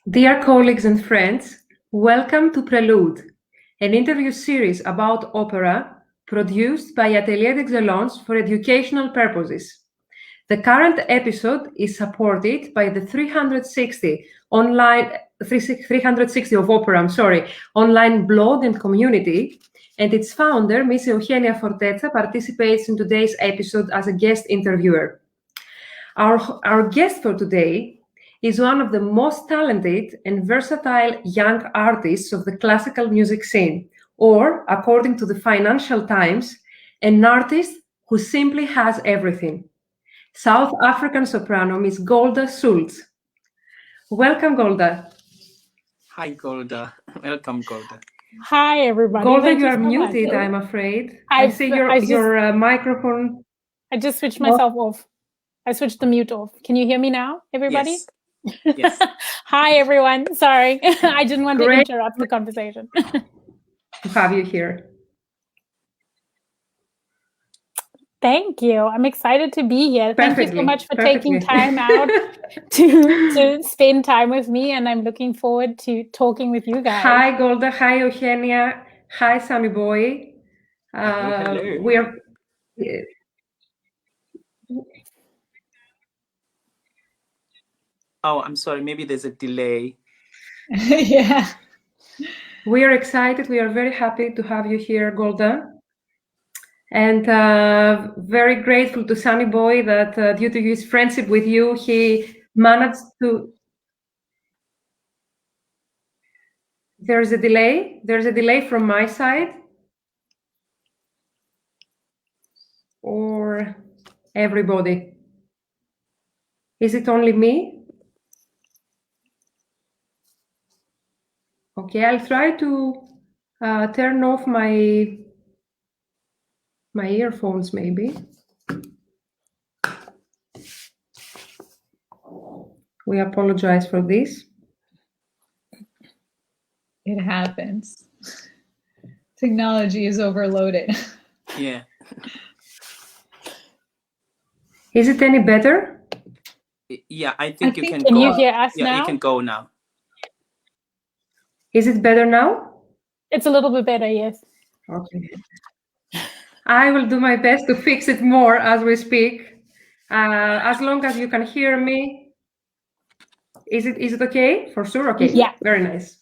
Dear colleagues and friends, welcome to Prelude, an interview series about opera produced by Atelier d'Excellence for educational purposes. The current episode is supported by the 360 of Opera, online blog and community, and its founder, Miss Eugenia Fortezza, participates in today's episode as a guest interviewer. Our guest for today is one of the most talented and versatile young artists of the classical music scene, or, according to the Financial Times, an artist who simply has everything. South African soprano Miss GOLDA SCHULTZ. Welcome, GOLDA. Hi, GOLDA. Welcome, GOLDA. Hi, everybody. GOLDA, you are muted, I'm afraid. I see your microphone. I just switched myself off. I switched the mute off. Can you hear me now, everybody? Yes. Yes. Hi, everyone. Sorry. I didn't want to interrupt the conversation. To have you here. Thank you. I'm excited to be here. Thank you so much for taking time out to spend time with me, and I'm looking forward to talking with you guys. Hi, GOLDA. Hi, Eugenia. Hi, Sammy Boy. Hello. We are... Oh, I'm sorry. Maybe there's a delay. Yeah. We are excited. We are very happy to have you here, GOLDA. And very grateful to Sammy Boy that due to his friendship with you, he managed to... There's a delay. There's a delay from my side. Or everybody. Is it only me? Okay, I'll try to turn off my earphones, maybe. We apologize for this. It happens. Technology is overloaded. Yeah. Is it any better? Yeah, I think you can go. Can you hear us now? Yeah, you can go now. Is it better now? It's a little bit better, yes. Okay. I will do my best to fix it more as we speak. As long as you can hear me. Is it okay? For sure? Okay. Yeah. Very nice.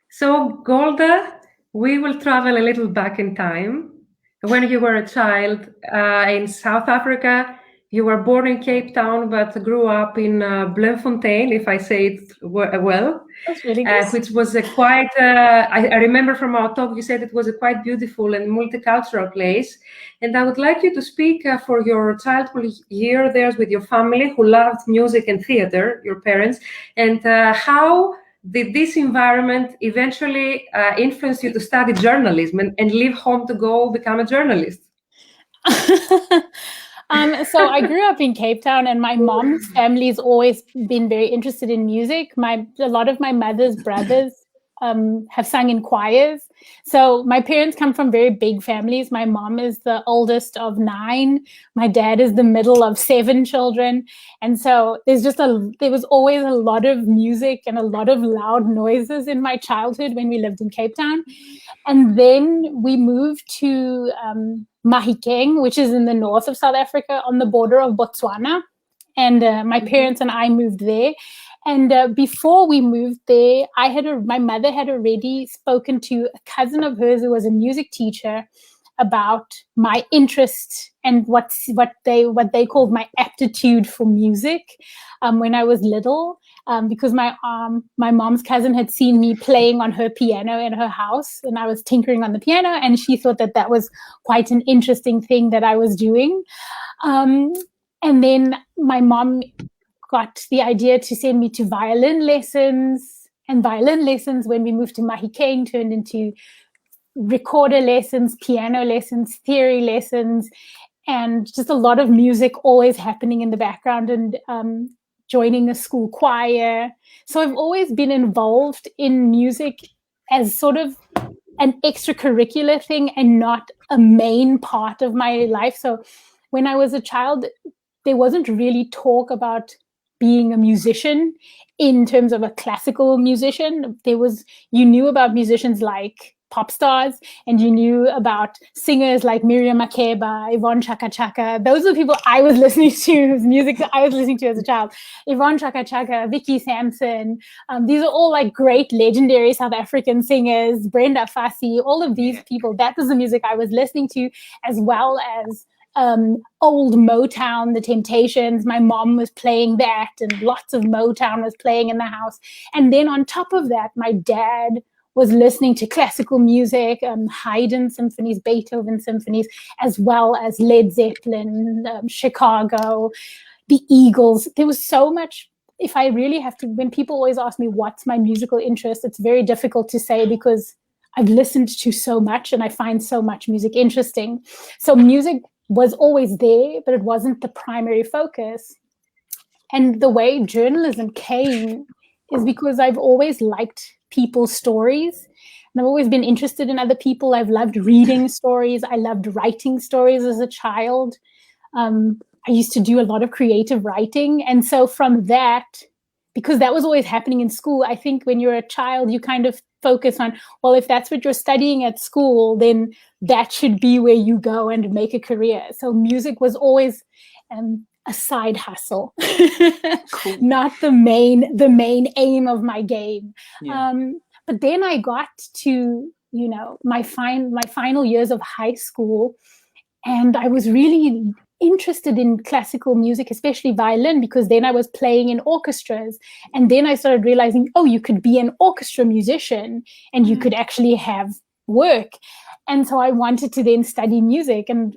So, GOLDA, we will travel a little back in time. When you were a child in South Africa, you were born in Cape Town, but grew up in Bloemfontein, if I say it well. That's really good. Which was a quite, I remember from our talk, you said it was a quite beautiful and multicultural place. And I would like you to speak for your childhood year there with your family who loved music and theater, your parents, and how did this environment eventually influence you to study journalism and leave home to go become a journalist? So I grew up in Cape Town, and my mom's family has always been very interested in music. A lot of my mother's brothers have sung in choirs. So my parents come from very big families. My mom is the oldest of 9. My dad is the middle of 7 children. And so there was always a lot of music and a lot of loud noises in my childhood when we lived in Cape Town. And then we moved to Mahikeng, which is in the north of South Africa on the border of Botswana. And my parents and I moved there. And before we moved there, my mother had already spoken to a cousin of hers who was a music teacher about my interest and what they called my aptitude for music when I was little, because my mom's cousin had seen me playing on her piano in her house, and I was tinkering on the piano, and she thought that was quite an interesting thing that I was doing. And then my mom got the idea to send me to violin lessons, and violin lessons, when we moved to Mahikeng, turned into recorder lessons, piano lessons, theory lessons, and just a lot of music always happening in the background, and joining a school choir. So I've always been involved in music as sort of an extracurricular thing and not a main part of my life. So when I was a child, there wasn't really talk about being a musician in terms of a classical musician. You knew about musicians like pop stars, and you knew about singers like Miriam Makeba, Yvonne Chaka Chaka. Those are the people I was listening to, whose music I was listening to as a child. Yvonne Chaka Chaka, Vicky Sampson. These are all like great legendary South African singers, Brenda Fassie, all of these people. That was the music I was listening to, as well as old Motown, The Temptations. My mom was playing that, and lots of Motown was playing in the house. And then on top of that, my dad was listening to classical music, Haydn symphonies, Beethoven symphonies, as well as Led Zeppelin, Chicago, the Eagles. There was so much. If I really have to, when people always ask me what's my musical interest, it's very difficult to say, because I've listened to so much and I find so much music interesting. So music was always there, but it wasn't the primary focus. And the way journalism came is because I've always liked people's stories, and I've always been interested in other people. I've loved reading stories. I loved writing stories as a child. I used to do a lot of creative writing. And so from that, because that was always happening in school, I think when you're a child, you kind of focus on, well, if that's what you're studying at school, then that should be where you go and make a career. So music was always a side hustle, Cool. not the main aim of my game. Yeah. But then I got to, my final years of high school, and I was really interested in classical music, especially violin, because then I was playing in orchestras. And then I started realizing, oh, you could be an orchestra musician and you could actually have work. And so I wanted to then study music. And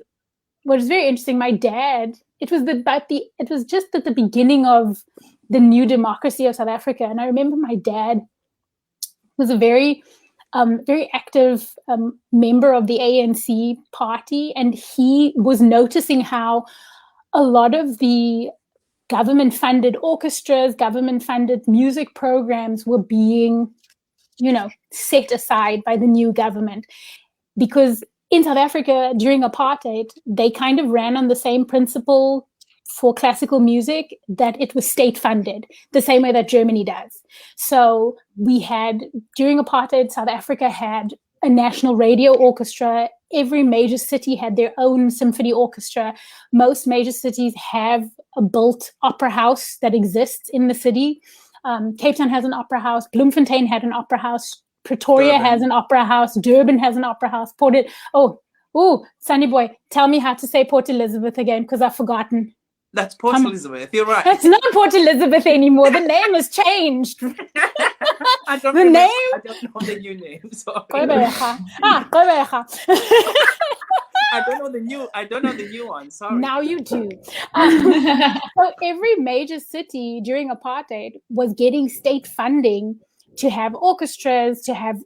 what was very interesting, my dad, it was just at the beginning of the new democracy of South Africa. And I remember my dad was a very active member of the ANC party, and he was noticing how a lot of the government-funded orchestras, government-funded music programs were being, set aside by the new government. Because in South Africa, during apartheid, they kind of ran on the same principle for classical music, that it was state-funded, the same way that Germany does. So during apartheid, South Africa had a national radio orchestra. Every major city had their own symphony orchestra. Most major cities have a built opera house that exists in the city. Cape Town has an opera house. Bloemfontein had an opera house. Pretoria has an opera house. Durban has an opera house. Sunny boy, tell me how to say Port Elizabeth again, because I've forgotten. That's Port Elizabeth. You're right. It's not Port Elizabeth anymore. The name has changed. I don't the know the new name. Sorry. I don't know the new one. Sorry. Now you do. So every major city during apartheid was getting state funding to have orchestras, to have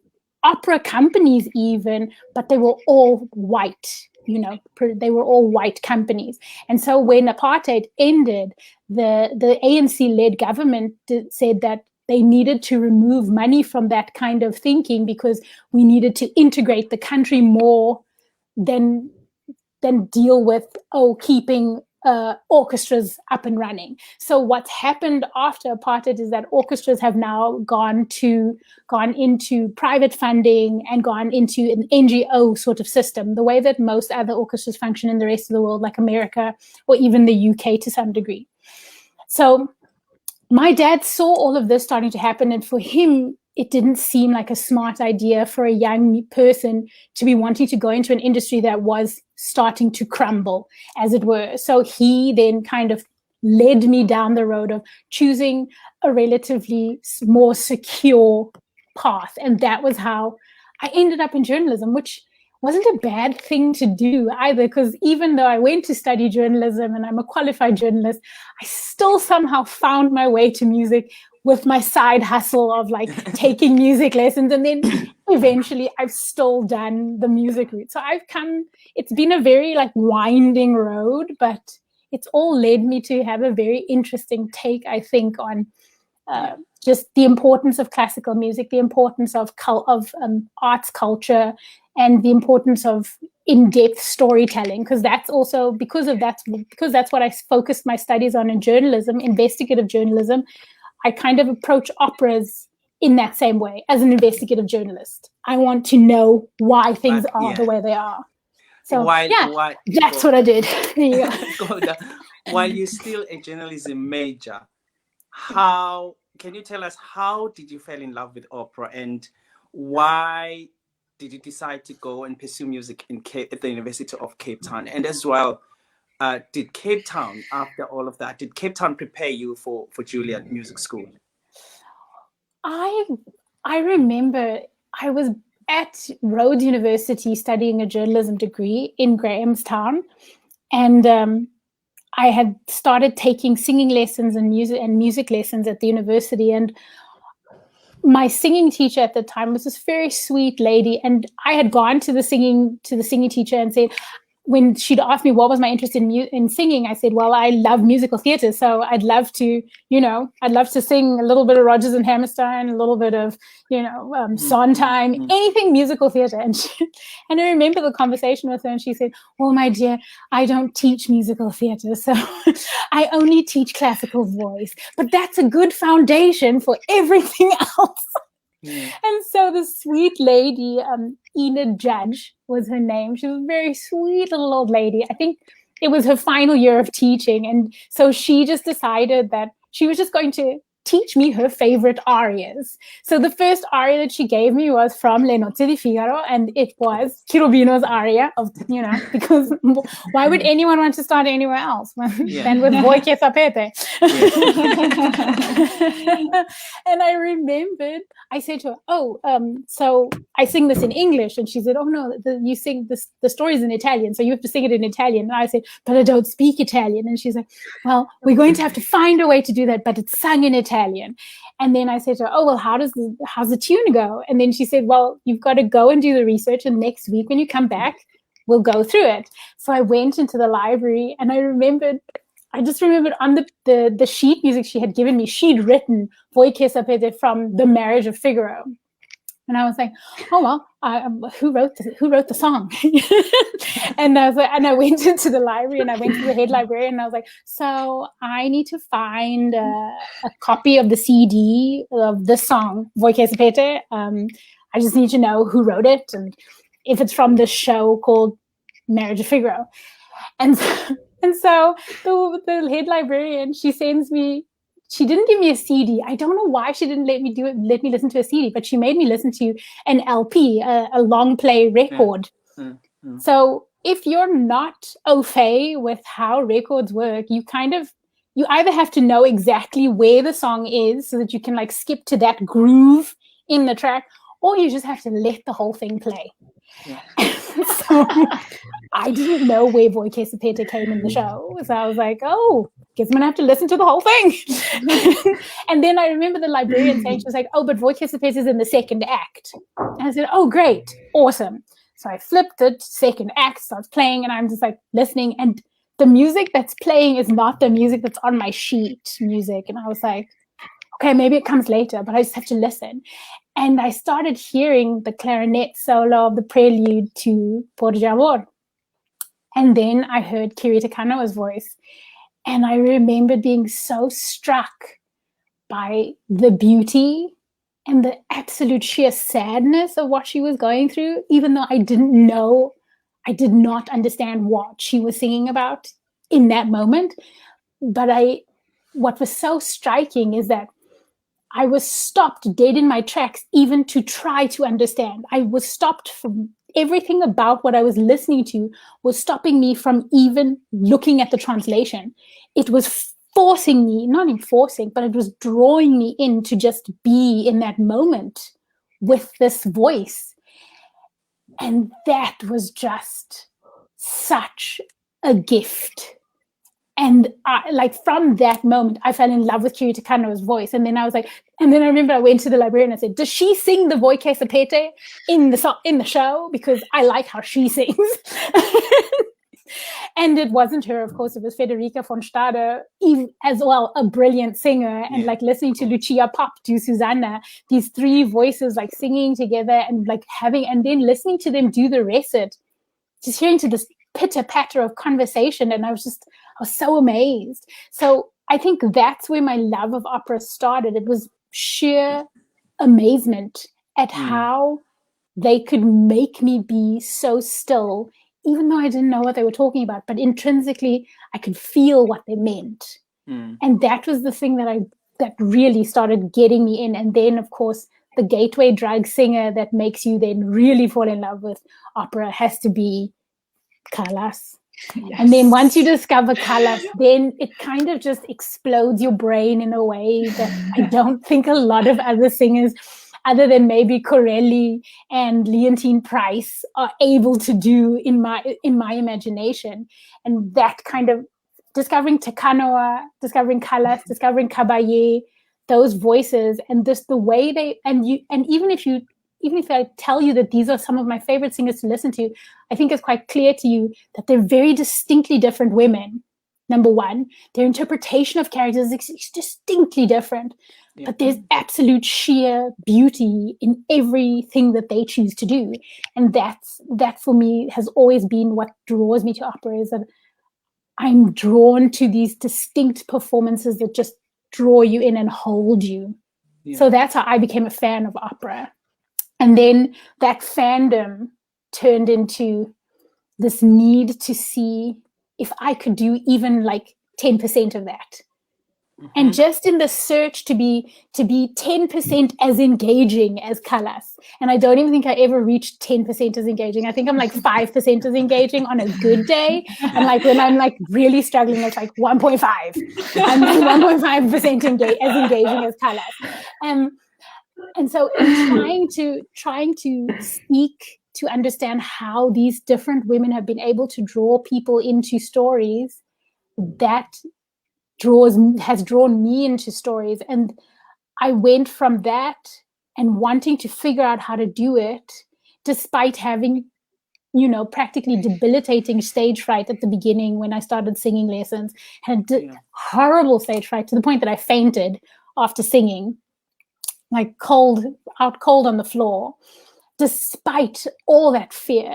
opera companies even, but they were all white. They were all white companies. And so when apartheid ended, the ANC-led government said that they needed to remove money from that kind of thinking, because we needed to integrate the country more than deal with keeping orchestras up and running. So what's happened after apartheid is that orchestras have now gone into private funding and gone into an NGO sort of system, the way that most other orchestras function in the rest of the world, like America or even the UK to some degree. So my dad saw all of this starting to happen, and for him, it didn't seem like a smart idea for a young person to be wanting to go into an industry that was starting to crumble, as it were. So he then kind of led me down the road of choosing a relatively more secure path. And that was how I ended up in journalism, which wasn't a bad thing to do either, because even though I went to study journalism and I'm a qualified journalist, I still somehow found my way to music with my side hustle of like taking music lessons. And then eventually I've still done the music route. So it's been a very like winding road, but it's all led me to have a very interesting take, I think, on just the importance of classical music, the importance of arts culture, and the importance of in-depth storytelling, because that's what I focused my studies on in journalism, investigative journalism. I kind of approach operas in that same way as an investigative journalist. I want to know why things are the way they are. So that's what I did. There you go. While you're still a journalism major, can you tell us how did you fall in love with opera, and why did you decide to go and pursue music at the University of Cape Town? And as well, did Cape Town, after all of that, did Cape Town prepare you for Juilliard Music School? I remember I was at Rhodes University studying a journalism degree in Grahamstown, and I had started taking singing lessons and music lessons at the university. And my singing teacher at the time was this very sweet lady, and I had gone to the singing teacher and said, when she'd asked me what was my interest in singing, I said, well, I love musical theater, so I'd love to sing a little bit of Rodgers and Hammerstein, a little bit of, Sondheim, anything musical theater. And I remember the conversation with her, and she said, well, my dear, I don't teach musical theater, so I only teach classical voice, but that's a good foundation for everything else. And so the sweet lady, Enid Judge was her name. She was a very sweet little old lady. I think it was her final year of teaching. And so she just decided that she was just going to teach me her favorite arias. So the first aria that she gave me was from Le Nozze di Figaro, and it was Cherubino's aria because why would anyone want to start anywhere else than with Voi che sapete? And I remembered, I said to her, so I sing this in English. And she said, oh no, you sing this, the story's in Italian, so you have to sing it in Italian. And I said, but I don't speak Italian. And she's like, well, we're going to have to find a way to do that, but it's sung in Italian. And then I said to her, oh, well, how's the tune go? And then she said, well, you've got to go and do the research, and next week when you come back, we'll go through it. So I went into the library, and I just remembered on the sheet music she had given me, she'd written Voi che sapete from The Marriage of Figaro. And I was like, oh, well, who wrote the song? And I was like, and I went into the library, and I went to the head librarian, and I was like, so I need to find a copy of the CD of the song, Voi che sapete. I just need to know who wrote it, and if it's from this show called Marriage of Figaro. And so the head librarian, she didn't give me a CD. I don't know why she didn't let me listen to a CD, but she made me listen to an LP, a long play record. So if you're not au fait with how records work, you either have to know exactly where the song is so that you can like skip to that groove in the track, or you just have to let the whole thing play. Yeah. So I didn't know where Voi che sapete came in the show. So I was like, oh, guess I'm going to have to listen to the whole thing. And then I remember the librarian saying, she was like, oh, but Voi che sapete is in the second act. And I said, oh, great. Awesome. So I flipped it, second act starts playing, and I'm just like listening. And the music that's playing is not the music that's on my sheet music. And I was like, okay, maybe it comes later, but I just have to listen. And I started hearing the clarinet solo of the prelude to Porge Amor. And then I heard Kirita Kanoa's voice. And I remember being so struck by the beauty and the absolute sheer sadness of what she was going through, even though I did not understand what she was singing about in that moment. But what was so striking is that I was stopped dead in my tracks even to try to understand. I was stopped from everything about what I was listening to was stopping me from even looking at the translation. It was forcing me, not enforcing, but it was drawing me in to just be in that moment with this voice. And that was just such a gift. And from that moment, I fell in love with Kiri Takano's voice. And then I was like, and then I remember I went to the librarian and I said, does she sing the Voi Sapete in the show? Because I like how she sings. And it wasn't her, of course, it was Federica von Stade, as well, a brilliant singer. And like listening to Lucia Pop do Susanna, these three voices like singing together and like and then listening to them do the recit, just hearing to this pitter patter of conversation. And I was so amazed. So I think that's where my love of opera started. It was sheer amazement at how they could make me be so still, even though I didn't know what they were talking about, but intrinsically I could feel what they meant. And that was the thing that really started getting me in. And then, of course, the gateway drug singer that makes you then really fall in love with opera has to be Callas. Yes. And then once you discover Callas, then it kind of just explodes your brain in a way that I don't think a lot of other singers, other than maybe Corelli and Leontine Price, are able to do in my imagination. And that kind of discovering Takanoa, discovering Callas, discovering Caballé, those voices, and just the way they even if I tell you that these are some of my favorite singers to listen to, I think it's quite clear to you that they're very distinctly different women. Number one, their interpretation of characters is distinctly different, but there's absolute sheer beauty in everything that they choose to do. And that for me has always been what draws me to opera, is that I'm drawn to these distinct performances that just draw you in and hold you. Yeah. So that's how I became a fan of opera. And then that fandom turned into this need to see if I could do even like 10% of that. And just in the search to be 10% as engaging as Callas. And I don't even think I ever reached 10% as engaging. I think I'm like 5% as engaging on a good day. And like when I'm like really struggling, it's like 1.5. I'm like 1.5% as engaging as Callas. And so in trying to seek to understand how these different women have been able to draw people into stories, that has drawn me into stories. And I went from that and wanting to figure out how to do it, despite having, practically debilitating stage fright at the beginning when I started singing lessons, had horrible stage fright to the point that I fainted after singing, like out cold on the floor. Despite all that fear,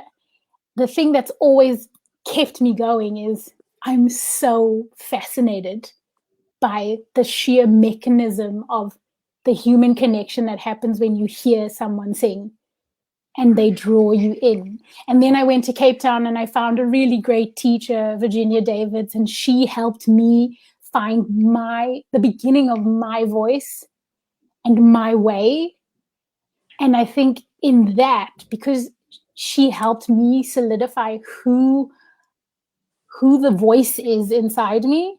the thing that's always kept me going is I'm so fascinated by the sheer mechanism of the human connection that happens when you hear someone sing and they draw you in. And then I went to Cape Town and I found a really great teacher, Virginia Davids, and she helped me find the beginning of my voice and my way. And I think in that, because she helped me solidify who the voice is inside me,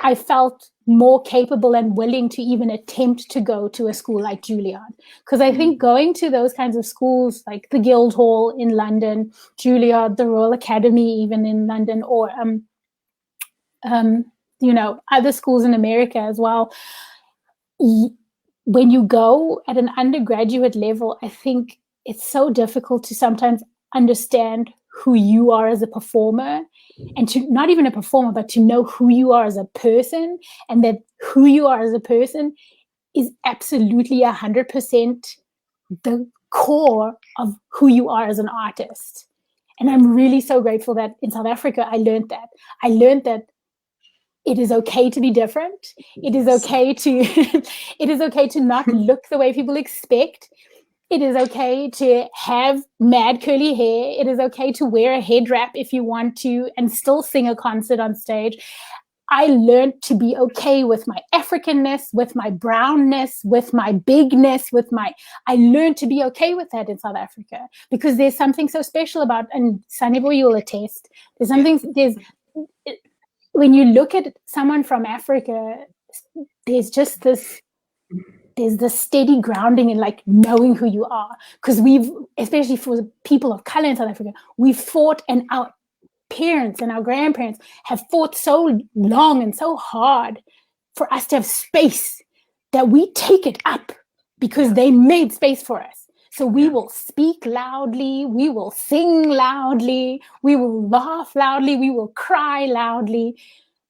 I felt more capable and willing to even attempt to go to a school like Juilliard. Because I think going to those kinds of schools like the Guildhall in London, Juilliard, the Royal Academy even in London, or other schools in America as well, when you go at an undergraduate level, I think it's so difficult to sometimes understand who you are as a performer, and to not even a performer, but to know who you are as a person, and that who you are as a person is absolutely 100% the core of who you are as an artist. And I'm really so grateful that in South Africa, I learned that. I learned that it is okay to be different. It is okay to not look the way people expect. It is okay to have mad curly hair. It is okay to wear a head wrap if you want to and still sing a concert on stage. I learned to be okay with my Africanness, with my brownness, with my bigness, I learned to be okay with that in South Africa, because there's something so special about, and Sanebo, you'll attest, when you look at someone from Africa, there's this steady grounding in like knowing who you are. Because especially for people of color in South Africa, we've fought, and our parents and our grandparents have fought so long and so hard for us to have space, that we take it up because they made space for us. So we will speak loudly, we will sing loudly, we will laugh loudly, we will cry loudly,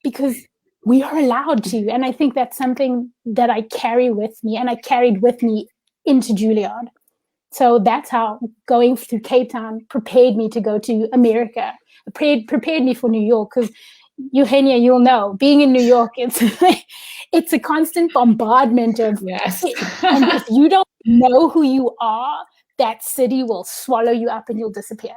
because we are allowed to. And I think that's something that I carry with me, and I carried with me into Juilliard. So that's how going through Cape Town prepared me to go to America, prepared me for New York. Because Eugenia, you'll know, being in New York, it's a constant bombardment of, yes. And if you don't know who you are, that city will swallow you up and you'll disappear.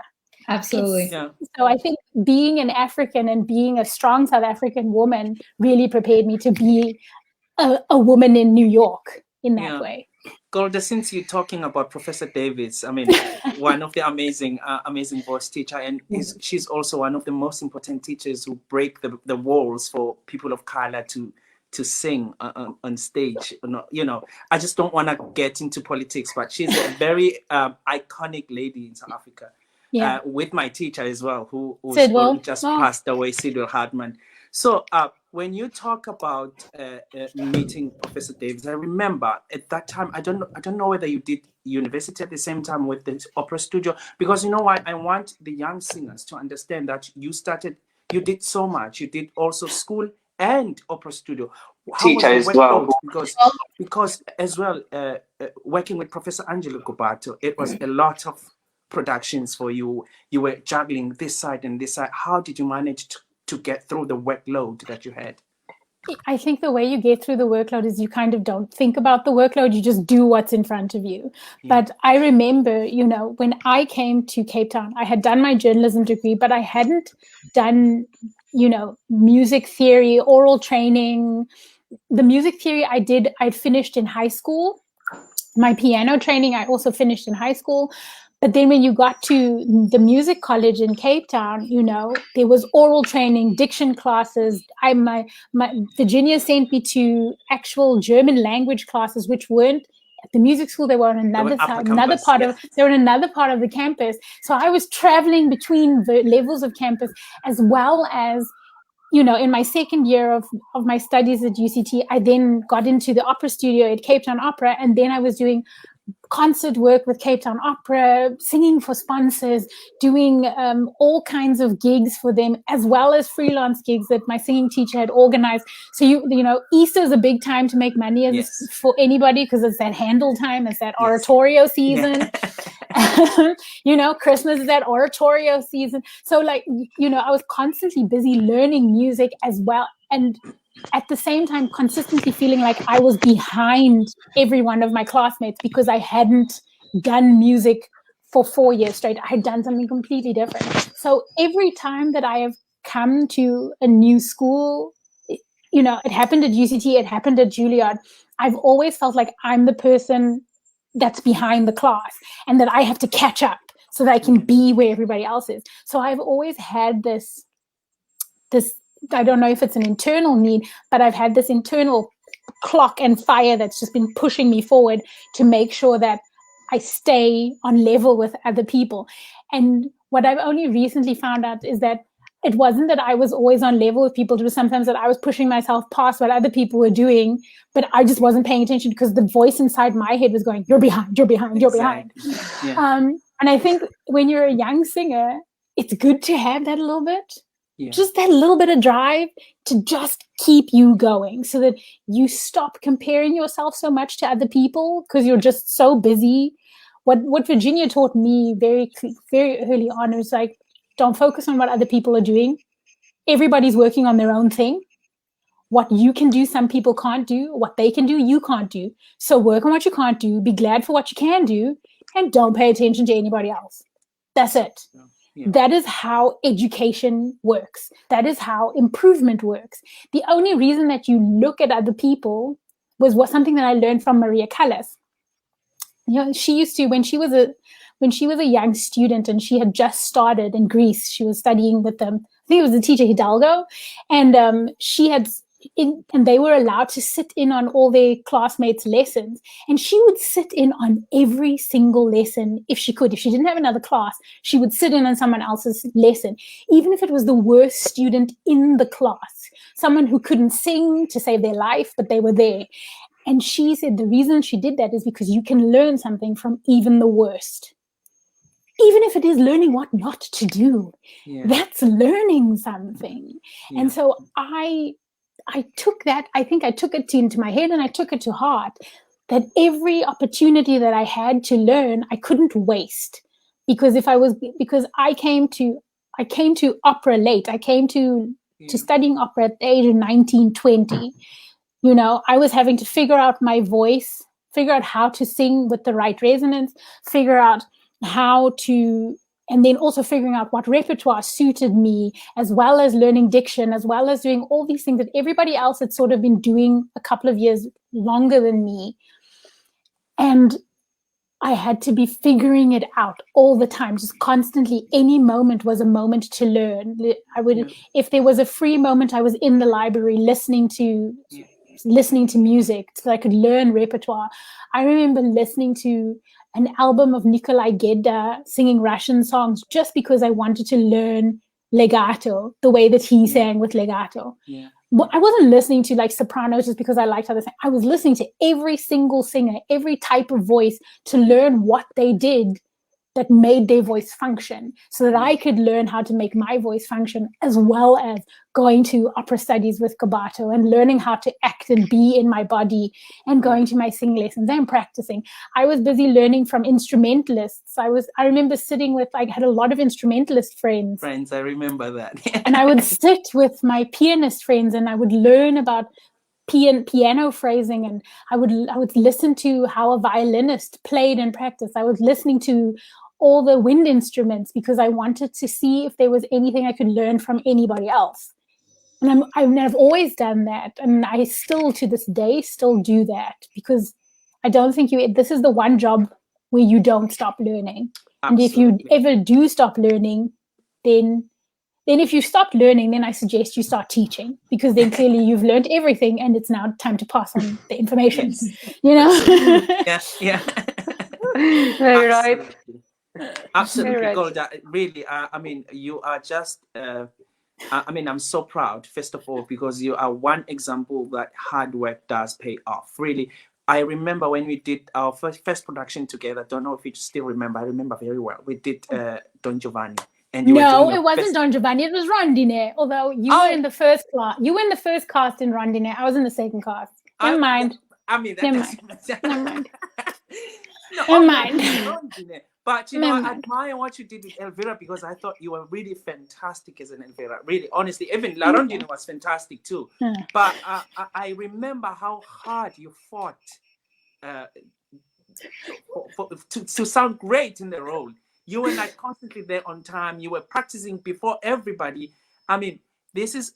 Absolutely. So I think being an African and being a strong South African woman really prepared me to be a woman in New York in that way. Golda, since you're talking about Professor Davis, I mean, one of the amazing voice teacher, and she's also one of the most important teachers who break the walls for people of color to sing on stage. You know, I just don't want to get into politics, but she's a very iconic lady in South Africa. With my teacher as well, who just passed away, Sidwell Hartman. So when you talk about meeting Professor Davis, I remember at that time, I don't know whether you did university at the same time with the opera studio, because you know what, I want the young singers to understand that you did so much. You did also school and opera studio. Teacher as well. Because as well, working with Professor Angelo Gobato, it was a lot of productions for you. You were juggling this side and this side. How did you manage to get through the workload that you had? I think the way you get through the workload is you kind of don't think about the workload. You just do what's in front of you. But I remember, you know, when I came to Cape Town, I had done my journalism degree, but I hadn't done, you know, music theory, oral training. The music theory I finished in high school. My piano training, I also finished in high school. But then when you got to the music college in Cape Town, you know, there was oral training, diction classes. My Virginia sent me to actual German language classes, which weren't at the music school. They were on another side, they were on another part of the campus. So I was traveling between the levels of campus, as well as, you know, in my second year of my studies at UCT, I then got into the opera studio at Cape Town Opera, and then I was doing concert work with Cape Town Opera, singing for sponsors, doing all kinds of gigs for them, as well as freelance gigs that my singing teacher had organized. So you know, Easter is a big time to make money for anybody, because it's that Handel time, it's that oratorio season. You know, Christmas is that oratorio season. So like, you know, I was constantly busy learning music as well, and at the same time consistently feeling like I was behind every one of my classmates, because I hadn't done music for 4 years straight. I had done something completely different. So every time that I have come to a new school, you know, it happened at UCT, it happened at Juilliard, I've always felt like I'm the person that's behind the class, and that I have to catch up so that I can be where everybody else is. So I've always had this, I don't know if it's an internal need, but I've had this internal clock and fire that's just been pushing me forward to make sure that I stay on level with other people. And what I've only recently found out is that it wasn't that I was always on level with people. It was sometimes that I was pushing myself past what other people were doing, but I just wasn't paying attention, because the voice inside my head was going, you're behind, you're behind, you're behind. And I think when you're a young singer, it's good to have that a little bit. Just that little bit of drive to just keep you going, so that you stop comparing yourself so much to other people, because you're just so busy. What Virginia taught me very, very early on was like, don't focus on what other people are doing. Everybody's working on their own thing. What you can do, some people can't do. What they can do, you can't do. So work on what you can't do, be glad for what you can do, and don't pay attention to anybody else. That's it. That is how education works. That is how improvement works. The only reason that you look at other people was something that I learned from Maria Callas. She used to, when she was a young student and she had just started in Greece, she was studying with them. I think it was the teacher Hidalgo, and and they were allowed to sit in on all their classmates' lessons. And she would sit in on every single lesson if she could. If she didn't have another class, she would sit in on someone else's lesson, even if it was the worst student in the class, someone who couldn't sing to save their life, but they were there. And she said the reason she did that is because you can learn something from even the worst. Even if it is learning what not to do, that's learning something. Yeah. And so I took that, I think I took it into my head and I took it to heart, that every opportunity that I had to learn, I couldn't waste. Because I came to opera late. I came to studying opera at the age of 19, 20. I was having to figure out my voice, figure out how to sing with the right resonance, figure out how to, and then also figuring out what repertoire suited me, as well as learning diction, as well as doing all these things that everybody else had sort of been doing a couple of years longer than me. And I had to be figuring it out all the time, just constantly. Any moment was a moment to learn. If there was a free moment, I was in the library listening to music so I could learn repertoire. I remember listening to an album of Nikolai Gedda singing Russian songs just because I wanted to learn legato, the way that he sang with legato. Yeah. I wasn't listening to like sopranos just because I liked how they sang. I was listening to every single singer, every type of voice, to learn what they did that made their voice function, so that I could learn how to make my voice function, as well as going to opera studies with Gabato and learning how to act and be in my body and going to my sing lessons and practicing. I was busy learning from instrumentalists. I remember sitting with, I had a lot of instrumentalist friends. I remember that. And I would sit with my pianist friends and I would learn about piano phrasing, and I would listen to how a violinist played and practiced. I was listening to all the wind instruments because I wanted to see if there was anything I could learn from anybody else. And I've always done that, and I still to this day still do that, because I don't think this is the one job where you don't stop learning. Absolutely. And if you ever do stop learning, then if you stop learning, then I suggest you start teaching, because then clearly you've learned everything and it's now time to pass on the information. Yeah. Very right. Absolutely, Very right. Golda. Really, you are just, I'm so proud, first of all, because you are one example that hard work does pay off. Really, I remember when we did our first production together. Don't know if you still remember. I remember very well. We did Don Giovanni. No, it wasn't Don Giovanni. It was Rondine. Although you were in the first class. You were in the first cast in Rondine. I was in the second cast. Never mind. Never mind. Never mind. But I admire what you did with Elvira, because I thought you were really fantastic as an Elvira. Really, honestly, even La Rondine was fantastic too. But I remember how hard you fought to sound great in the role. You were like constantly there on time. You were practicing before everybody. This is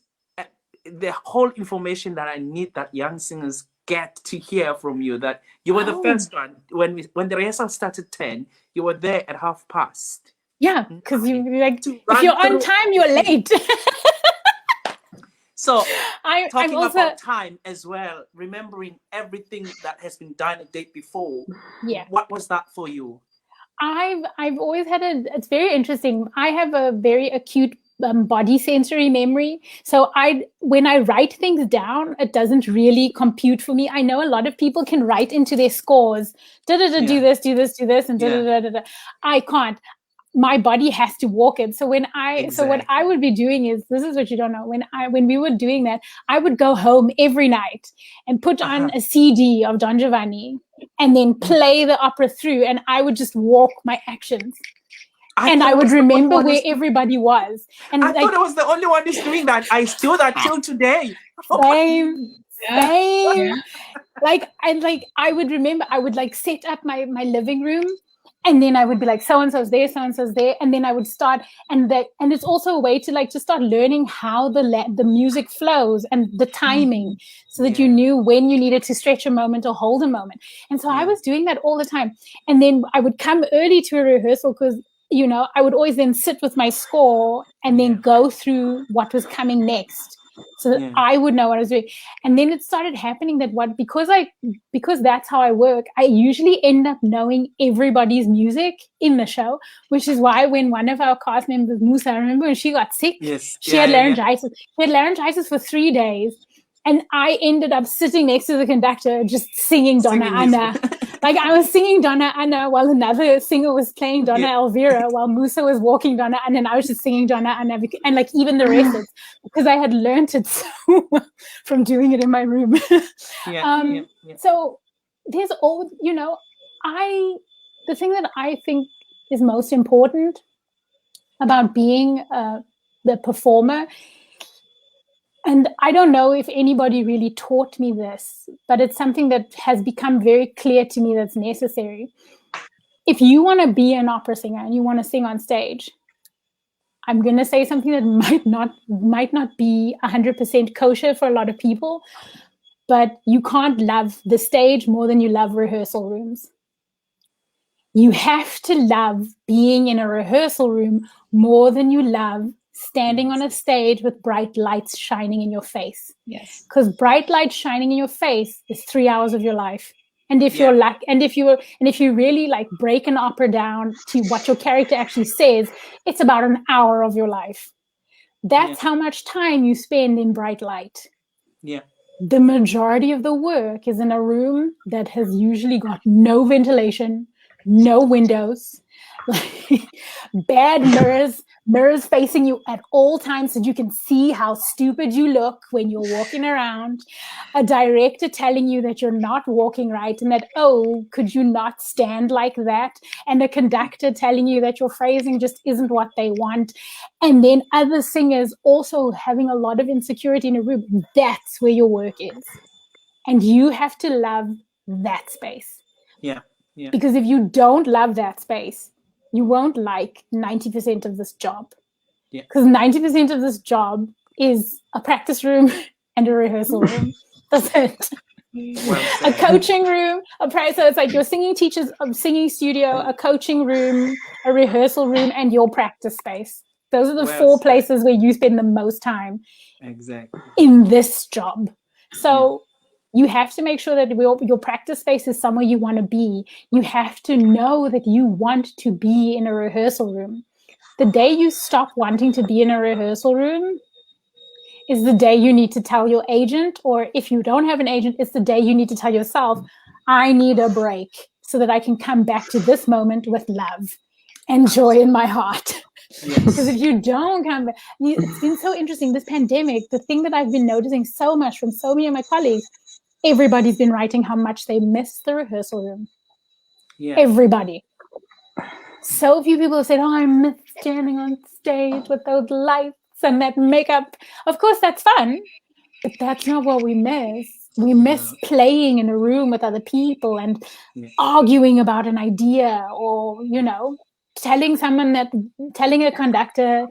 the whole information that I need that young singers get to hear from you. That you were the first one. When the rehearsal started 10, you were there at 5:30. Yeah, because if you're on time, you're late. So talking about time as well, remembering everything that has been done a day before. Yeah. What was that for you? I've always had it's very interesting. I have a very acute body sensory memory. So when I write things down, it doesn't really compute for me. I know a lot of people can write into their scores, do this, and I can't. My body has to walk it. So what I would be doing is, this is what you don't know. When we were doing that, I would go home every night and put on a CD of Don Giovanni and then play the opera through, and I would just walk my actions. I would remember where everybody was. And I thought I was the only one who's doing that. I still that till today. Same. Yeah. I would remember, I would set up my living room, And then I would be like, so-and-so's there, so-and-so's there. And then I would start, and it's also a way to like, to start learning how the music flows and the timing, so that you knew when you needed to stretch a moment or hold a moment. And so I was doing that all the time. And then I would come early to a rehearsal because, you know, I would always then sit with my score and then go through what was coming next, so that I would know what I was doing. And then it started happening that because that's how I work, I usually end up knowing everybody's music in the show, which is why when one of our cast members, Musa, I remember when she got sick, she had laryngitis. She had laryngitis for 3 days. And I ended up sitting next to the conductor just singing Donna Anna. Like I was singing Donna Anna while another singer was playing Donna Elvira, while Musa was walking Donna Anna, and I was just singing Donna Anna. And like even the rest, because I had learned it so well from doing it in my room. So there's all, you know, the thing that I think is most important about being the performer, and I don't know if anybody really taught me this, but it's something that has become very clear to me that's necessary. If you want to be an opera singer and you want to sing on stage, I'm going to say something that might not be 100% kosher for a lot of people, but you can't love the stage more than you love rehearsal rooms. You have to love being in a rehearsal room more than you love standing on a stage with bright lights shining in your face. Yes. Because bright light shining in your face is 3 hours of your life. And if you're if you really like break an opera down to what your character actually says, it's about an hour of your life. That's how much time you spend in bright light. Yeah. The majority of the work is in a room that has usually got no ventilation, no windows, bad mirrors facing you at all times so you can see how stupid you look when you're walking around, a director telling you that you're not walking right and that, oh, could you not stand like that, and a conductor telling you that your phrasing just isn't what they want, and then other singers also having a lot of insecurity in a room. That's where your work is, and you have to love that space. Yeah. Because if you don't love that space, you won't like 90% of this job. Because 90% of this job is a practice room and a rehearsal room. That's it. A coaching room, so it's like your singing teachers, a singing studio, a coaching room, a rehearsal room, and your practice space. Those are the four places where you spend the most time in this job. So you have to make sure that your practice space is somewhere you want to be. You have to know that you want to be in a rehearsal room. The day you stop wanting to be in a rehearsal room is the day you need to tell your agent, or if you don't have an agent, it's the day you need to tell yourself, I need a break so that I can come back to this moment with love and joy in my heart. Because if you don't come back, it's been so interesting, this pandemic, the thing that I've been noticing so much from so many of my colleagues, everybody's been writing how much they miss the rehearsal room. Everybody. So few people have said, oh, I miss standing on stage with those lights and that makeup. Of course, that's fun, but that's not what we miss. We miss playing in a room with other people and arguing about an idea, or, you know, telling a conductor,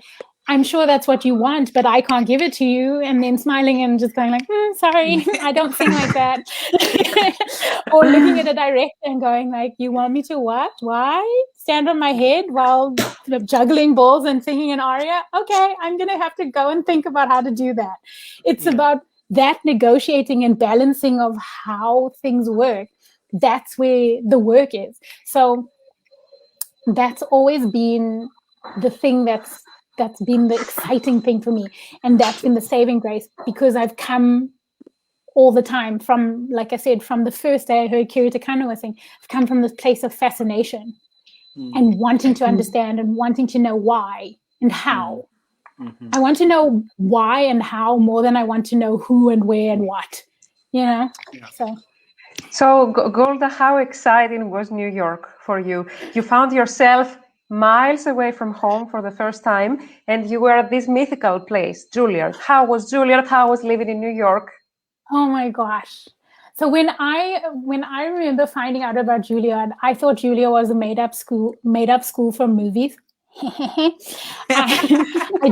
I'm sure that's what you want, but I can't give it to you. And then smiling and just going like, sorry, I don't sing like that. Or looking at a director and going like, you want me to what? Why? Stand on my head while juggling balls and singing an aria? Okay, I'm going to have to go and think about how to do that. It's about that negotiating and balancing of how things work. That's where the work is. So that's always been the thing that's been the exciting thing for me, and that's been the saving grace, because I've come all the time from, like I said, from the first day I heard Kiri Takano sing, I've come from this place of fascination and wanting to understand and wanting to know why and how. I want to know why and how more than I want to know who and where and what, you know? So Golda, how exciting was New York for you? You found yourself miles away from home for the first time, and you were at this mythical place, Juilliard. How was Juilliard? How was living in New York? Oh my gosh. So when I remember finding out about Juilliard, I thought Juilliard was a made up school for movies. I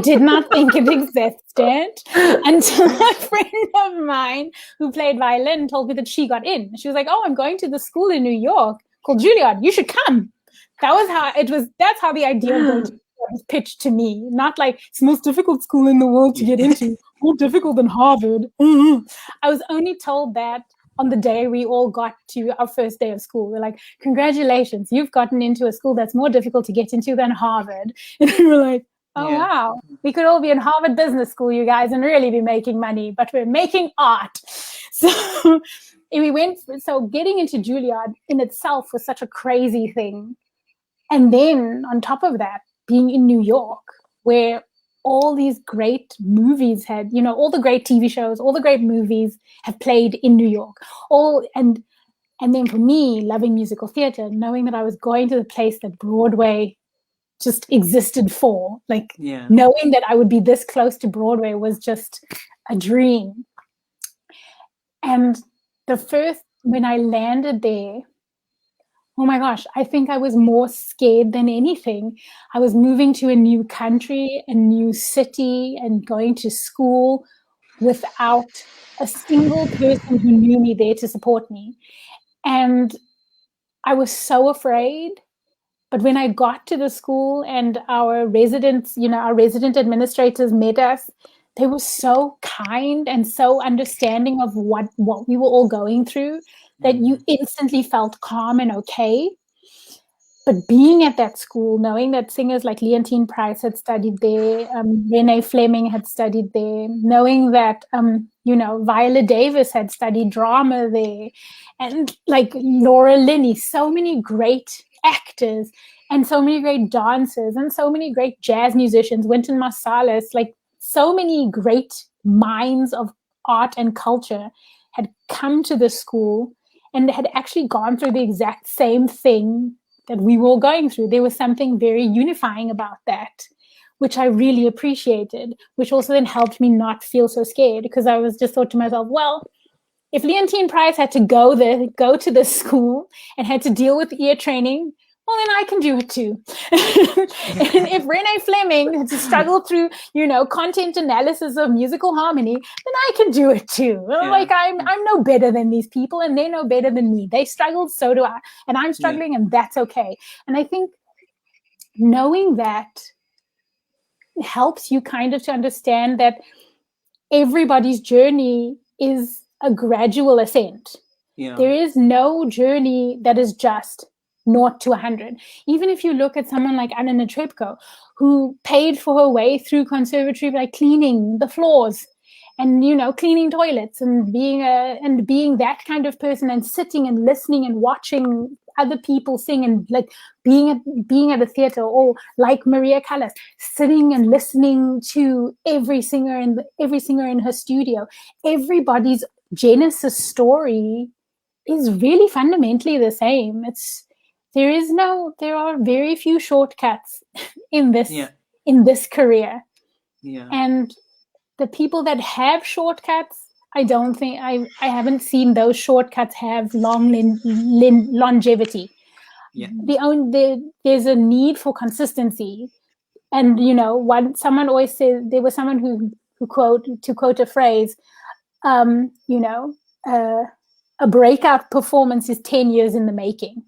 did not think it existed until a friend of mine who played violin told me that she got in. She was like, "Oh, I'm going to the school in New York called Juilliard. You should come." That was how it was. That's how the idea of going to Juilliard was pitched to me. Not like it's the most difficult school in the world to get into, more difficult than Harvard. I was only told that on the day we all got to our first day of school. We're like, "Congratulations, you've gotten into a school that's more difficult to get into than Harvard." And we were like, "Oh, wow, we could all be in Harvard Business School, you guys, and really be making money, but we're making art." So getting into Juilliard in itself was such a crazy thing. And then on top of that, being in New York, where all these great movies had, all the great TV shows, all the great movies have played in New York. And then for me, loving musical theater, knowing that I was going to the place that Broadway just existed for, knowing that I would be this close to Broadway was just a dream. And when I landed there, oh my gosh, I think I was more scared than anything. I was moving to a new country, a new city, and going to school without a single person who knew me there to support me. And I was so afraid. But when I got to the school and our residents, our resident administrators met us, they were so kind and so understanding of what we were all going through that you instantly felt calm and okay. But being at that school, knowing that singers like Leontine Price had studied there, Renee Fleming had studied there, knowing that, Viola Davis had studied drama there, and like Laura Linney, so many great actors and so many great dancers and so many great jazz musicians, Wynton Marsalis, like so many great minds of art and culture had come to the school and had actually gone through the exact same thing that we were all going through. There was something very unifying about that, which I really appreciated, which also then helped me not feel so scared, because I was just thought to myself, well, if Leontine Price had to go to this school and had to deal with ear training, well, then I can do it too. And if Renee Fleming had to struggle through, content analysis of musical harmony, then I can do it too. Yeah. Like I'm no better than these people, and they're no better than me. They struggled, so do I. And I'm struggling, and that's okay. And I think knowing that helps you kind of to understand that everybody's journey is a gradual ascent. Yeah. There is no journey that is just 0 to 100. Even if you look at someone like Anna Netrebko, who paid for her way through conservatory by cleaning the floors and cleaning toilets and being that kind of person, and sitting and listening and watching other people sing, and like being at a theater, or like Maria Callas, sitting and listening to every singer in her studio. Everybody's genesis story is really fundamentally the same. There are very few shortcuts in this career. Yeah. And the people that have shortcuts, I haven't seen those shortcuts have long longevity. Yeah. There's a need for consistency. And someone always says, there was someone who quote a phrase, a breakout performance is 10 years in the making.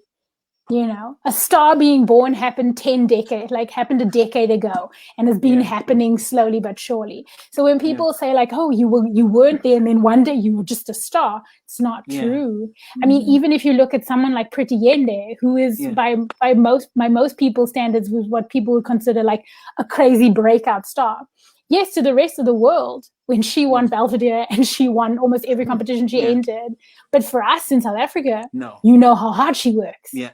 A star being born happened a decade ago, and has been happening slowly but surely. So when people say like, "Oh, you weren't there, and then one day you were just a star," it's not true. Mm-hmm. I mean, even if you look at someone like Priti Yende, who is by most people's standards was what people would consider like a crazy breakout star. Yes, to the rest of the world, when she won Belvedere and she won almost every competition she entered. But for us in South Africa, you know how hard she works. Yeah.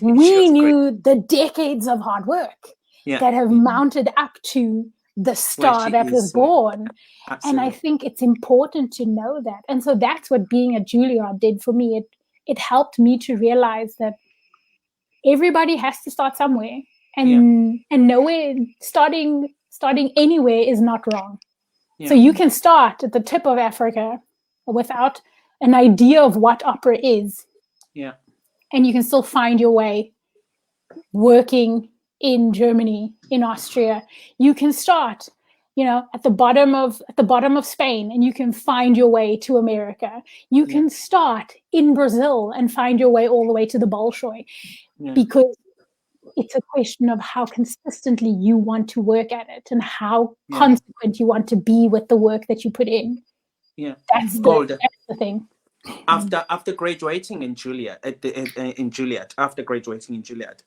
We knew the decades of hard work that have mounted up to the star that was born. Absolutely. And I think it's important to know that. And so that's what being at Juilliard did for me. It helped me to realize that everybody has to start somewhere, and nowhere starting anywhere is not wrong. Yeah. So you can start at the tip of Africa without an idea of what opera is. Yeah. And you can still find your way working in Germany, in Austria. You can start, at the bottom of Spain, and you can find your way to America. You can start in Brazil and find your way all the way to the Bolshoi, because it's a question of how consistently you want to work at it and how consequent you want to be with the work that you put in. Yeah, that's the thing. After graduating in Juilliard, after graduating in Juilliard,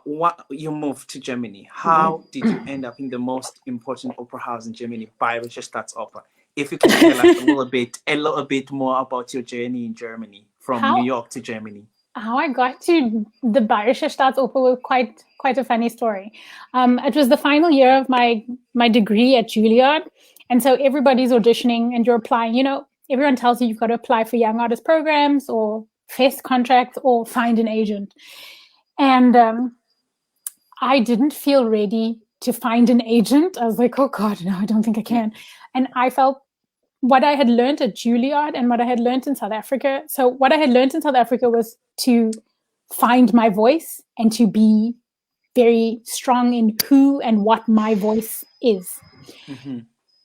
what you moved to Germany? How did you end up in the most important opera house in Germany, Bayerische Staatsoper? If you can tell us a little bit more about your journey in Germany, from New York to Germany. How I got to the Bayerische Staatsoper was quite a funny story. It was the final year of my degree at Juilliard, and so everybody's auditioning and you're applying. Everyone tells you you've got to apply for young artist programs or fest contracts or find an agent. And I didn't feel ready to find an agent. I was like, oh God, no, I don't think I can. And I felt what I had learned at Juilliard and what I had learned in South Africa. So what I had learned in South Africa was to find my voice and to be very strong in who and what my voice is. Mm-hmm.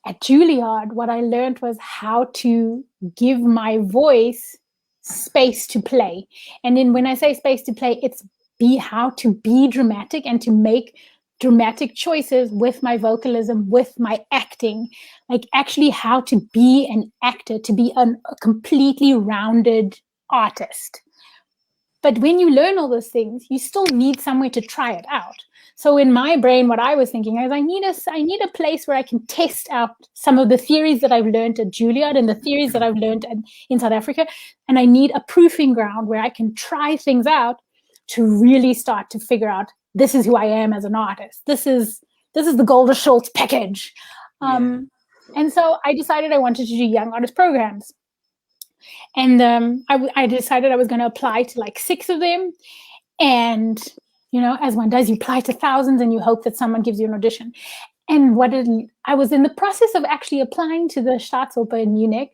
At Juilliard, what I learned was how to give my voice space to play. And then when I say space to play, it's how to be dramatic and to make dramatic choices with my vocalism, with my acting, like actually how to be an actor, to be a completely rounded artist. But when you learn all those things, you still need somewhere to try it out. So in my brain, what I was thinking is I need a place where I can test out some of the theories that I've learned at Juilliard and the theories that I've learned in South Africa. And I need a proofing ground where I can try things out to really start to figure out, this is who I am as an artist. This is the GOLDA SCHULTZ package. And so I decided I wanted to do young artist programs. And I decided I was going to apply to like 6 of them. And, as one does, you apply to thousands and you hope that someone gives you an audition. And I was in the process of actually applying to the Staatsoper in Munich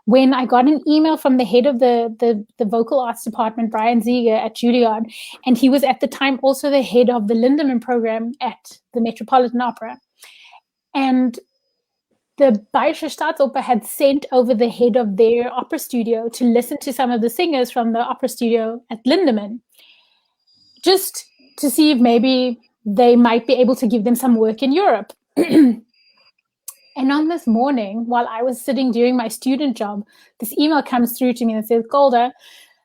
when I got an email from the head of the vocal arts department, Brian Zieger at Juilliard. And he was at the time also the head of the Lindemann program at the Metropolitan Opera. And the Bayerische Staatsoper had sent over the head of their opera studio to listen to some of the singers from the opera studio at Lindemann, just to see if maybe they might be able to give them some work in Europe. And on this morning, while I was sitting doing my student job, this email comes through to me and says, Golda,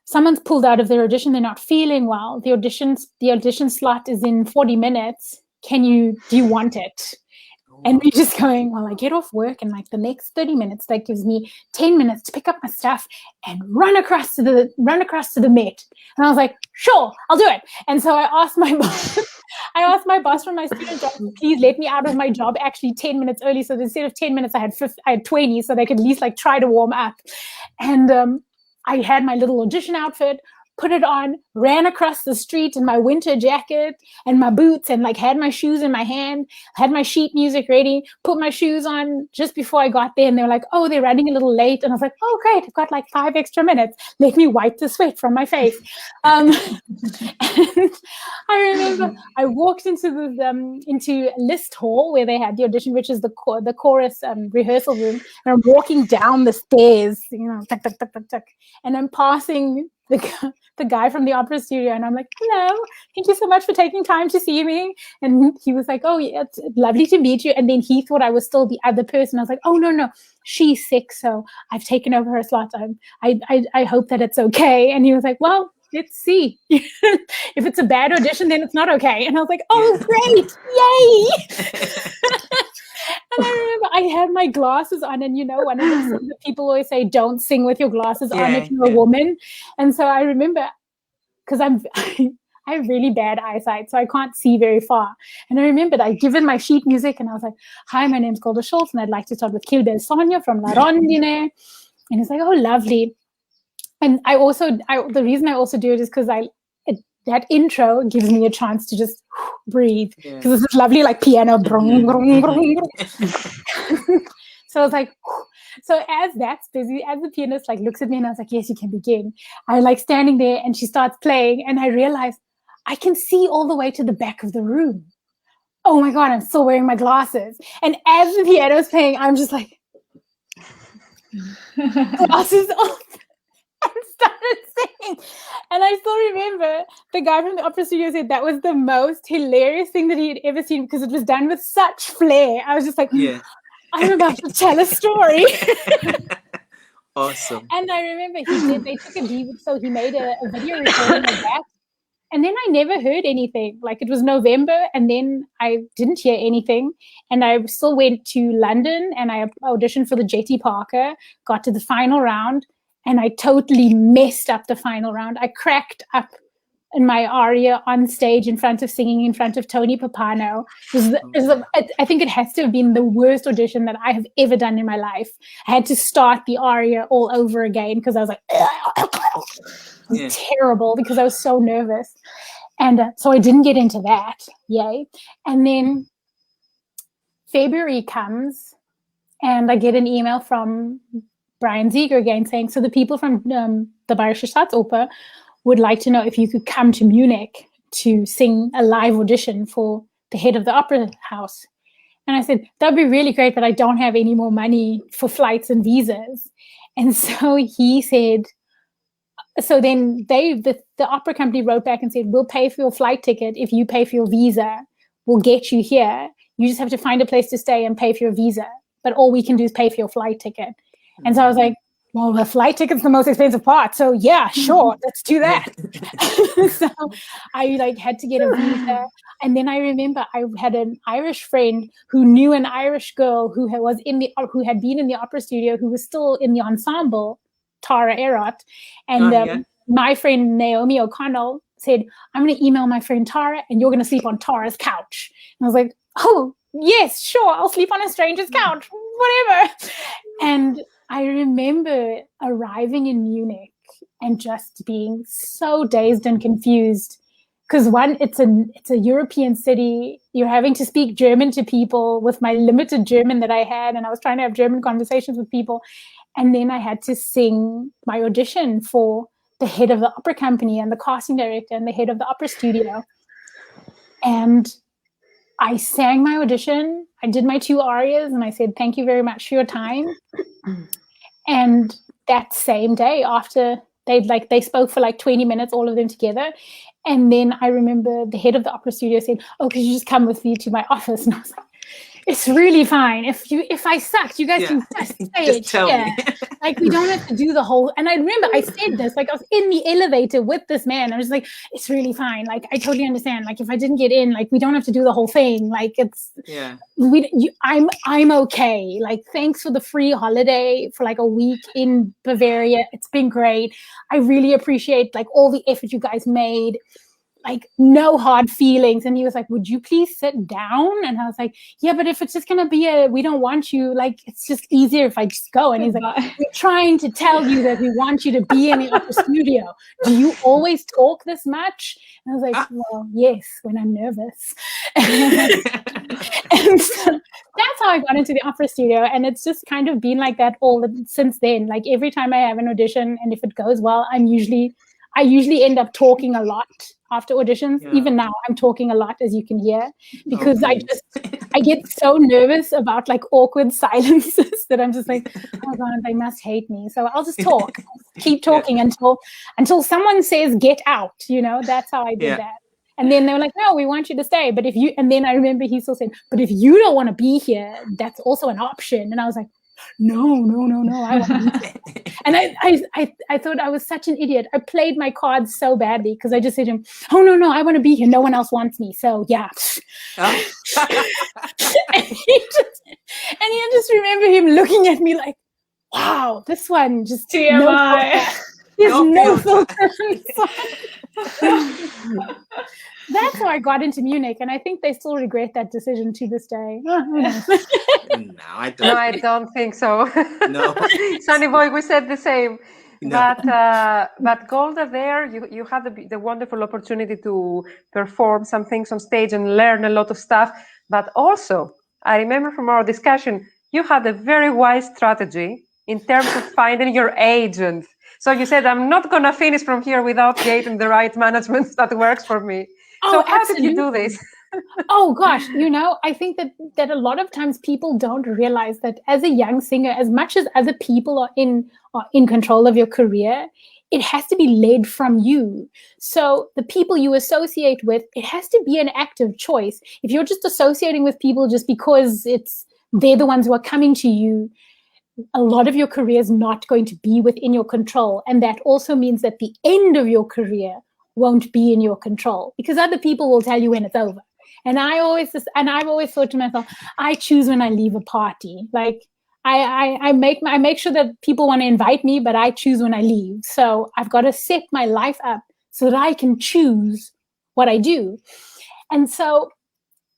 someone's pulled out of their audition. They're not feeling well. The audition slot is in 40 minutes. Do you want it? And we're just going, well, I get off work and like the next 30 minutes, that gives me 10 minutes to pick up my stuff and run across to the Met. And I was like, sure, I'll do it. And so I asked my boss from my student job, please let me out of my job actually 10 minutes early. So instead of 10 minutes, I had 20, so they could at least like try to warm up. And I had my little audition outfit, put it on, ran across the street in my winter jacket and my boots, and like had my shoes in my hand, had my sheet music ready, put my shoes on just before I got there. And they were like, oh, they're running a little late. And I was like, oh, great. I've got like 5 extra minutes. Let me wipe the sweat from my face. And I remember I walked into List Hall where they had the audition, which is the chorus rehearsal room. And I'm walking down the stairs, tuck, tuck, tuck, tuck, tuck. And I'm passing the guy from the opera studio, and I'm like, hello, thank you so much for taking time to see me. And he was like, oh yeah, it's lovely to meet you. And then he thought I was still the other person. I was like, oh no, she's sick, so I've taken over her slot. I hope that it's okay. And he was like, well, let's see. If it's a bad audition, then it's not okay. And I was like, oh great, yay. And I remember I had my glasses on, and one of the people always say, don't sing with your glasses on if you're a woman. And so I remember, because I have really bad eyesight, so I can't see very far. And I remembered I'd given my sheet music, and I was like, hi, my name's GOLDA SCHULTZ, and I'd like to start with Kill Bell Sonia from La Rondine. And he's like, oh, lovely. And the reason I also do it is because that intro gives me a chance to just breathe, because this is lovely, like piano. So I was like, So as that's busy, as the pianist like looks at me and I was like, yes, you can begin. I like standing there and she starts playing and I realize I can see all the way to the back of the room. Oh my God, I'm still wearing my glasses. And as the piano is playing, I'm just like, glasses off. And started singing. And I still remember the guy from the opera studio said that was the most hilarious thing that he had ever seen because it was done with such flair. I was just like, I'm about to tell a story. Awesome. And I remember they took a DVD, so he made a video recording of that. And then I never heard anything. Like it was November and then I didn't hear anything. And I still went to London and I auditioned for the Jetty Parker, got to the final round. And I totally messed up the final round. I cracked up in my aria on stage singing in front of Tony Papano. I think it has to have been the worst audition that I have ever done in my life. I had to start the aria all over again because I was like, it was terrible because I was so nervous. And so I didn't get into that. Yay. And then February comes and I get an email from Brian Ziegler again saying, so the people from the Bayerische Staatsoper would like to know if you could come to Munich to sing a live audition for the head of the opera house. And I said, that'd be really great, but I don't have any more money for flights and visas. And so he said, so then the opera company wrote back and said, we'll pay for your flight ticket. If you pay for your visa, we'll get you here. You just have to find a place to stay and pay for your visa. But all we can do is pay for your flight ticket. And so I was like, well, the flight ticket's the most expensive part. So yeah, sure, let's do that. So I had to get a visa. And then I remember I had an Irish friend who knew an Irish girl who had been in the opera studio, who was still in the ensemble, Tara Erot. And my friend Naomi O'Connell said, I'm going to email my friend Tara and you're going to sleep on Tara's couch. And I was like, oh, yes, sure, I'll sleep on a stranger's couch, whatever. And I remember arriving in Munich and just being so dazed and confused because it's a European city. You're having to speak German to people with my limited German that I had, and I was trying to have German conversations with people. And then I had to sing my audition for the head of the opera company and the casting director and the head of the opera studio. And I sang my audition. I did my 2 arias and I said, thank you very much for your time. And that same day after they spoke for like 20 minutes, all of them together. And then I remember the head of the opera studio said, oh, could you just come with me to my office? And I was like, it's really fine. If I sucked, you guys can just say just it. tell me. Like we don't have to do the whole. And I remember I said this, like I was in the elevator with this man. I was like, it's really fine. Like I totally understand. Like if I didn't get in, like we don't have to do the whole thing. Like it's I'm okay. Like thanks for the free holiday for like a week in Bavaria. It's been great. I really appreciate like all the effort you guys made. Like no hard feelings. And he was like, would you please sit down? And I was like, yeah, but if it's just going to be we don't want you, like, it's just easier if I just go. And he's like, we're trying to tell you that we want you to be in the opera studio. Do you always talk this much? And I was like, well, yes, when I'm nervous. And so that's how I got into the opera studio. And it's just kind of been like that since then. Like every time I have an audition and if it goes well, I usually end up talking a lot after auditions. Yeah. Even now, I'm talking a lot, as you can hear, because I get so nervous about like awkward silences that I'm just like, oh God, they must hate me. So I'll just talk, keep talking until someone says, get out, that's how I did that. And then they were like, no, we want you to stay. But and then I remember he still said, but if you don't want to be here, that's also an option. And I was like, no, I want to be here. And I thought I was such an idiot. I played my cards so badly because I just said to him, oh, no, I want to be here. No one else wants me. So, yeah. And I just remember him looking at me like, wow, this one just TMI. No filter. That's how I got into Munich, and I think they still regret that decision to this day. No, I don't think so. No, Sunny Boy, we said the same. No. But Golda, there you had the wonderful opportunity to perform some things on stage and learn a lot of stuff. But also, I remember from our discussion, you had a very wise strategy in terms of finding your agent? So you said, I'm not going to finish from here without getting the right management that works for me. So how did you do this? Oh gosh, I think that a lot of times people don't realize that as a young singer, as much as other people are in control of your career, it has to be led from you. So the people you associate with, it has to be an active choice. If you're just associating with people just because they're the ones who are coming to you, a lot of your career is not going to be within your control. And that also means that the end of your career won't be in your control, because other people will tell you when it's over. And I've always thought to myself, I choose when I leave a party. Like I make sure that people want to invite me, but I choose when I leave. So I've got to set my life up so that I can choose what I do. And so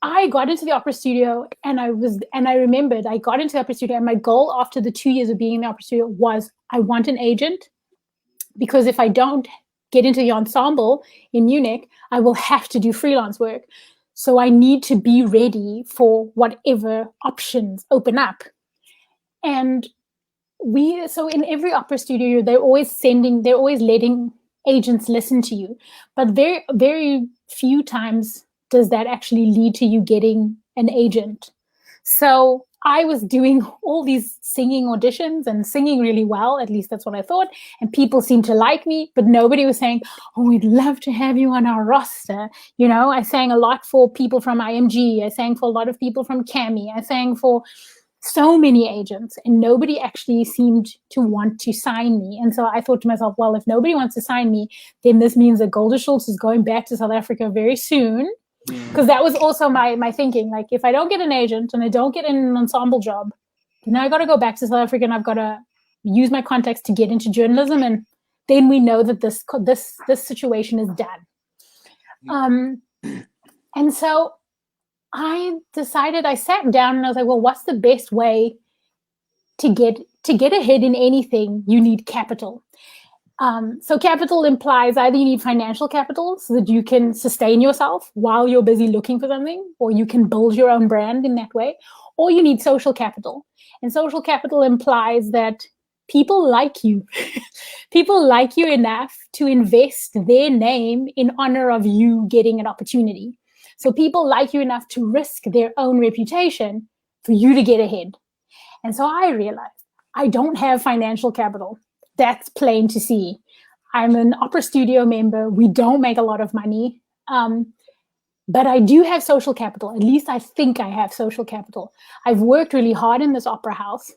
I got into the opera studio, and I remembered I got into the opera studio, and my goal after the 2 years of being in the opera studio was I want an agent, because if I don't get into the ensemble in Munich, I will have to do freelance work. So I need to be ready for whatever options open up. And so in every opera studio, they're always letting agents listen to you. But very, very few times does that actually lead to you getting an agent. So I was doing all these singing auditions and singing really well, at least that's what I thought. And people seemed to like me, but nobody was saying, oh, we'd love to have you on our roster. I sang a lot for people from IMG. I sang for a lot of people from Cami. I sang for so many agents, and nobody actually seemed to want to sign me. And so I thought to myself, well, if nobody wants to sign me, then this means that GOLDA SCHULTZ is going back to South Africa very soon. Because that was also my thinking. Like, if I don't get an agent and I don't get an ensemble job, then I got to go back to South Africa, and I've got to use my contacts to get into journalism. And then we know that this situation is done. And so I sat down and I was like, well, what's the best way to get ahead in anything? You need capital. So capital implies either you need financial capital so that you can sustain yourself while you're busy looking for something, or you can build your own brand in that way, or you need social capital. And social capital implies that people like you. People like you enough to invest their name in honor of you getting an opportunity. So people like you enough to risk their own reputation for you to get ahead. And so I realized I don't have financial capital. That's plain to see. I'm an opera studio member. We don't make a lot of money. But I do have social capital. At least I think I have social capital. I've worked really hard in this opera house.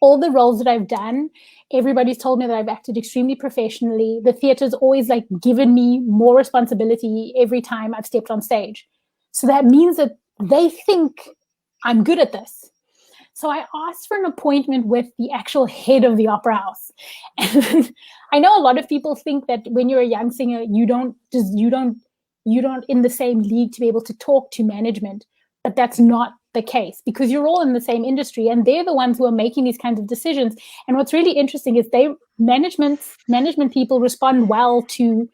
All the roles that I've done, everybody's told me that I've acted extremely professionally. The theater's always given me more responsibility every time I've stepped on stage. So that means that they think I'm good at this. So I asked for an appointment with the actual head of the opera house. And I know a lot of people think that when you're a young singer, you don't in the same league to be able to talk to management, but that's not the case, because you're all in the same industry and they're the ones who are making these kinds of decisions. And what's really interesting is management people respond well to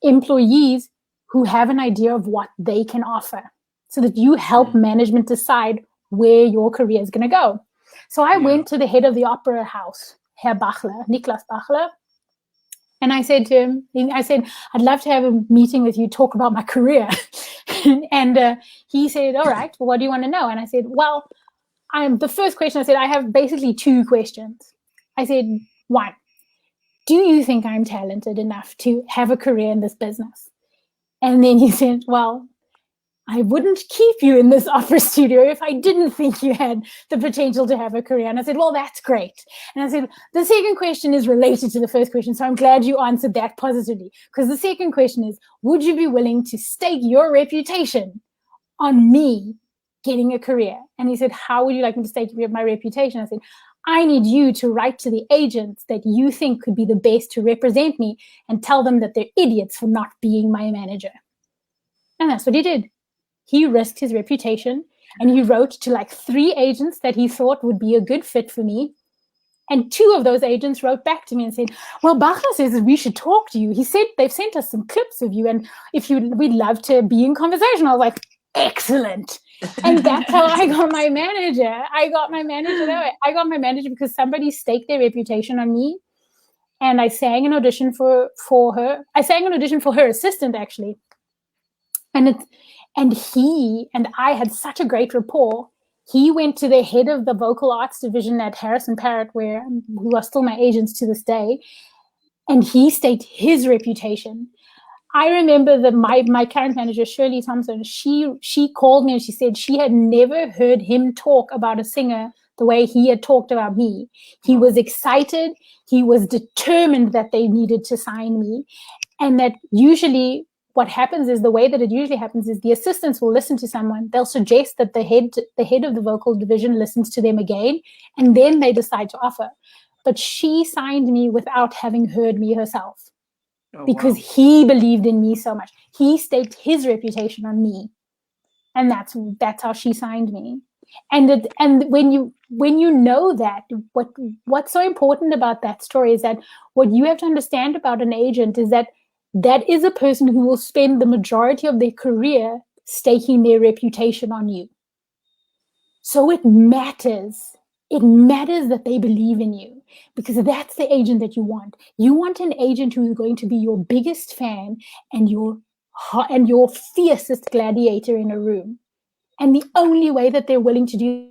employees who have an idea of what they can offer, so that you help management decide where your career is going to go. So I went to the head of the opera house, Herr Bachler, Niklas Bachler, and I said to him, I'd love to have a meeting with you, talk about my career. And he said, all right, well, what do you want to know? And I said, well, the first question, I have basically two questions. I said, one, do you think I'm talented enough to have a career in this business? And then he said, well, I wouldn't keep you in this opera studio if I didn't think you had the potential to have a career. And I said, well, that's great. And I said, the second question is related to the first question. So I'm glad you answered that positively. Because the second question is, would you be willing to stake your reputation on me getting a career? And he said, how would you like me to stake my reputation? I said, I need you to write to the agents that you think could be the best to represent me and tell them that they're idiots for not being my manager. And that's what he did. He risked his reputation and he wrote to 3 agents that he thought would be a good fit for me. And 2 of those agents wrote back to me and said, well, Bachler says that we should talk to you. He said they've sent us some clips of you and we'd love to be in conversation. I was like, excellent. And that's how I got my manager. I got my manager that way. I got my manager because somebody staked their reputation on me. And I sang an audition for her. I sang an audition for her assistant, actually. And he and I had such a great rapport. He went to the head of the vocal arts division at Harrison Parrott, who are still my agents to this day. And he staked his reputation. I remember that my current manager, Shirley Thompson, she called me and she said she had never heard him talk about a singer the way he had talked about me. He was excited. He was determined that they needed to sign me. And that usually what happens is, the way that it usually happens is, the assistants will listen to someone. They'll suggest that the head of the vocal division listens to them again, and then they decide to offer. But she signed me without having heard me herself. Oh, because wow. he believed in me so much. He staked his reputation on me. And that's how she signed me. And when you know that, what's so important about that story is that what you have to understand about an agent is that is a person who will spend the majority of their career staking their reputation on you. So it matters. It matters that they believe in you, because that's the agent that you want. You want an agent who is going to be your biggest fan and your fiercest gladiator in a room. And the only way that they're willing to do,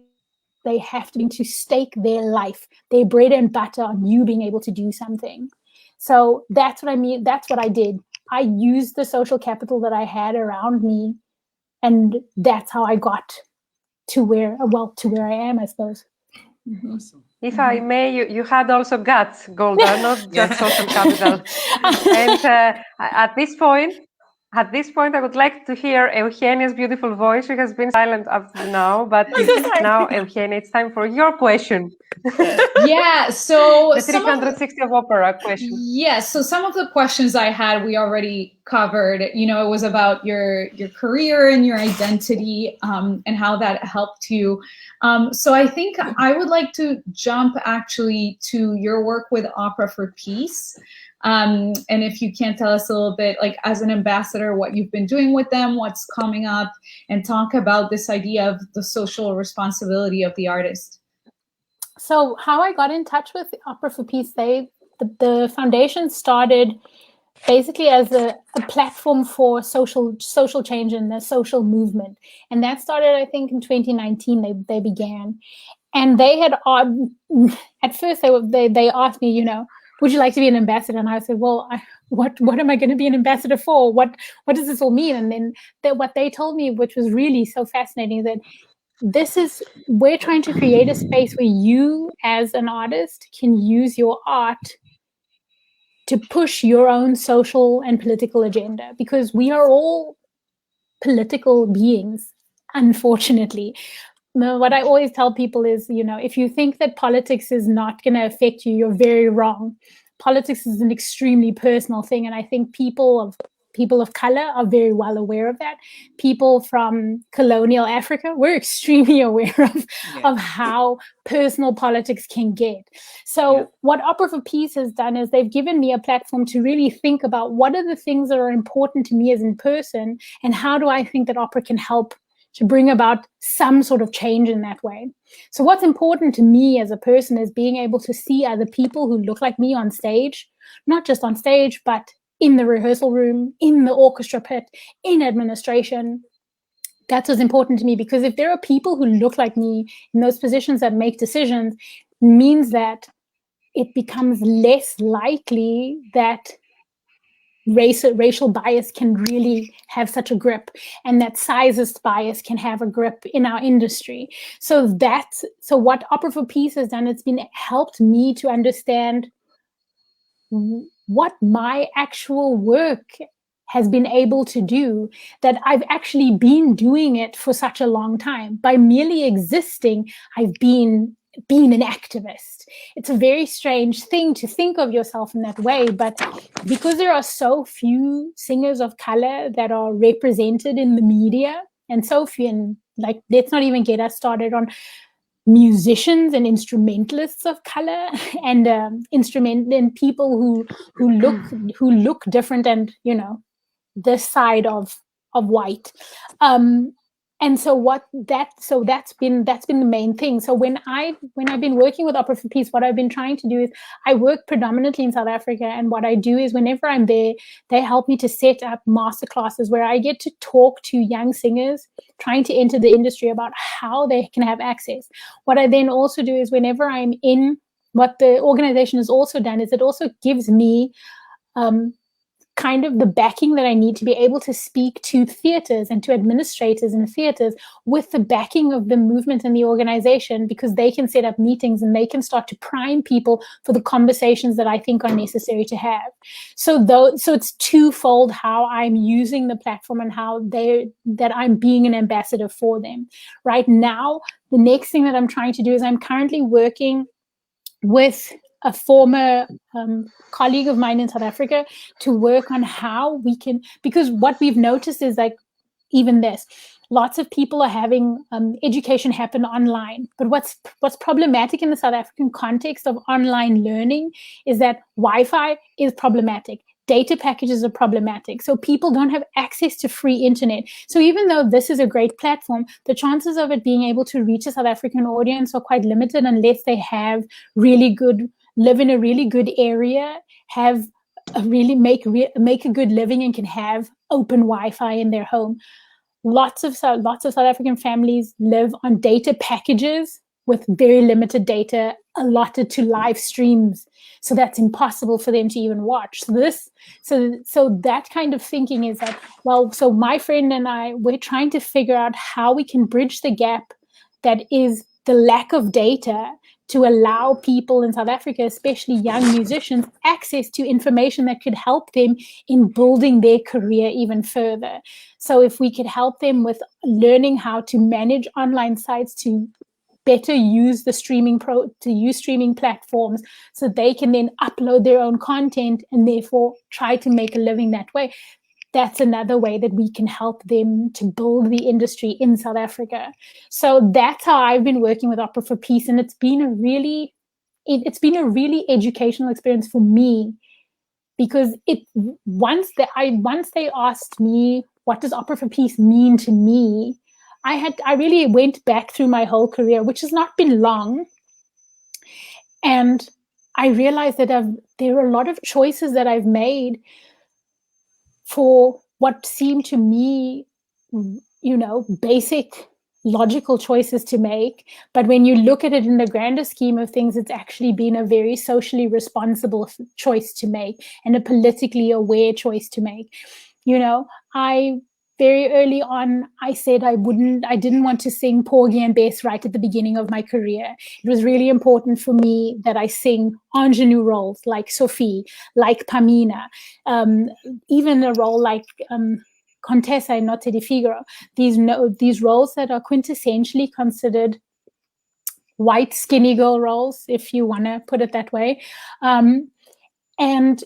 they have to stake their life, their bread and butter on you being able to do something. So that's what I mean. That's what I did. I used the social capital that I had around me, and that's how I got to where I am, I suppose. Mm-hmm. Awesome. If I may, you had also guts, Golda, not just social capital. And at this point, I would like to hear Eugenia's beautiful voice. She has been silent up to now, but now, Eugenia, it's time for your question. Yeah, so The 360 of opera question. Yes, so some of the questions I had, we already covered. It was about your career and your identity, and how that helped you. So I think I would like to jump actually to your work with Opera for Peace. And if you can tell us a little bit, like, as an ambassador, what you've been doing with them, what's coming up, and talk about this idea of the social responsibility of the artist. So how I got in touch with Opera for Peace, the foundation started basically as a platform for social change and the social movement. And that started, I think, in 2019, they began. And they had, at first they asked me, would you like to be an ambassador? And I said, well, what am I going to be an ambassador for? What does this all mean? And then what they told me, which was really so fascinating, is that we're trying to create a space where you as an artist can use your art to push your own social and political agenda, because we are all political beings, unfortunately. What I always tell people is, if you think that politics is not going to affect you, you're very wrong. Politics is an extremely personal thing, and I think people of color are very well aware of that. People from colonial Africa, we're extremely aware of how personal politics can get. So what Opera for Peace has done is they've given me a platform to really think about what are the things that are important to me as a person, and how do I think that opera can help to bring about some sort of change in that way. So what's important to me as a person is being able to see other people who look like me on stage, not just on stage, but in the rehearsal room, in the orchestra pit, in administration. That's what's important to me, because if there are people who look like me in those positions that make decisions, it means that it becomes less likely that racial bias can really have such a grip, and that sizist bias can have a grip in our industry. So what Opera for Peace has done, it's been helped me to understand what my actual work has been able to do, that I've actually been doing it for such a long time. By merely existing, I've been an activist. It's a very strange thing to think of yourself in that way, but because there are so few singers of color that are represented in the media, and so few, like, let's not even get us started on musicians and instrumentalists of color, and people who look different, and this side of white. And so that's been the main thing. So when I've been working with Opera for Peace, what I've been trying to do is I work predominantly in South Africa, and what I do is whenever I'm there, they help me to set up masterclasses where I get to talk to young singers trying to enter the industry about how they can have access. What I then also do is whenever I'm in, what the organization has also done is it also gives me kind of the backing that I need to be able to speak to theaters and to administrators in theaters with the backing of the movement and the organization, because they can set up meetings and they can start to prime people for the conversations that I think are necessary to have. So it's twofold how I'm using the platform and how that I'm being an ambassador for them. Right now, the next thing that I'm trying to do is I'm currently working with a former colleague of mine in South Africa to work on how we can, because what we've noticed is like even this, lots of people are having education happen online. But what's problematic in the South African context of online learning is that Wi-Fi is problematic. Data packages are problematic. So people don't have access to free internet. So even though this is a great platform, the chances of it being able to reach a South African audience are quite limited unless they have live in a really good area, have a really make a good living, and can have open Wi-Fi in their home. Lots of South African families live on data packages with very limited data allotted to live streams. So that's impossible for them to even watch. So that kind of thinking is that, well, so my friend and I, we're trying to figure out how we can bridge the gap that is the lack of data to allow people in South Africa, especially young musicians, access to information that could help them in building their career even further. So if we could help them with learning how to manage online sites, to better use the streaming platforms so they can then upload their own content and therefore try to make a living that way. That's another way that we can help them to build the industry in South Africa. So that's how I've been working with Opera for Peace, and it's been a really educational experience for me, because once they asked me what does Opera for Peace mean to me, I really went back through my whole career, which has not been long, and I realized that there are a lot of choices that I've made for what seemed to me, basic logical choices to make. But when you look at it in the grander scheme of things, it's actually been a very socially responsible choice to make and a politically aware choice to make. Very early on, I said I didn't want to sing Porgy and Bess right at the beginning of my career. It was really important for me that I sing ingenue roles like Sophie, like Pamina, even a role like Contessa in Notte di Figaro. These roles that are quintessentially considered white skinny girl roles, if you want to put it that way. And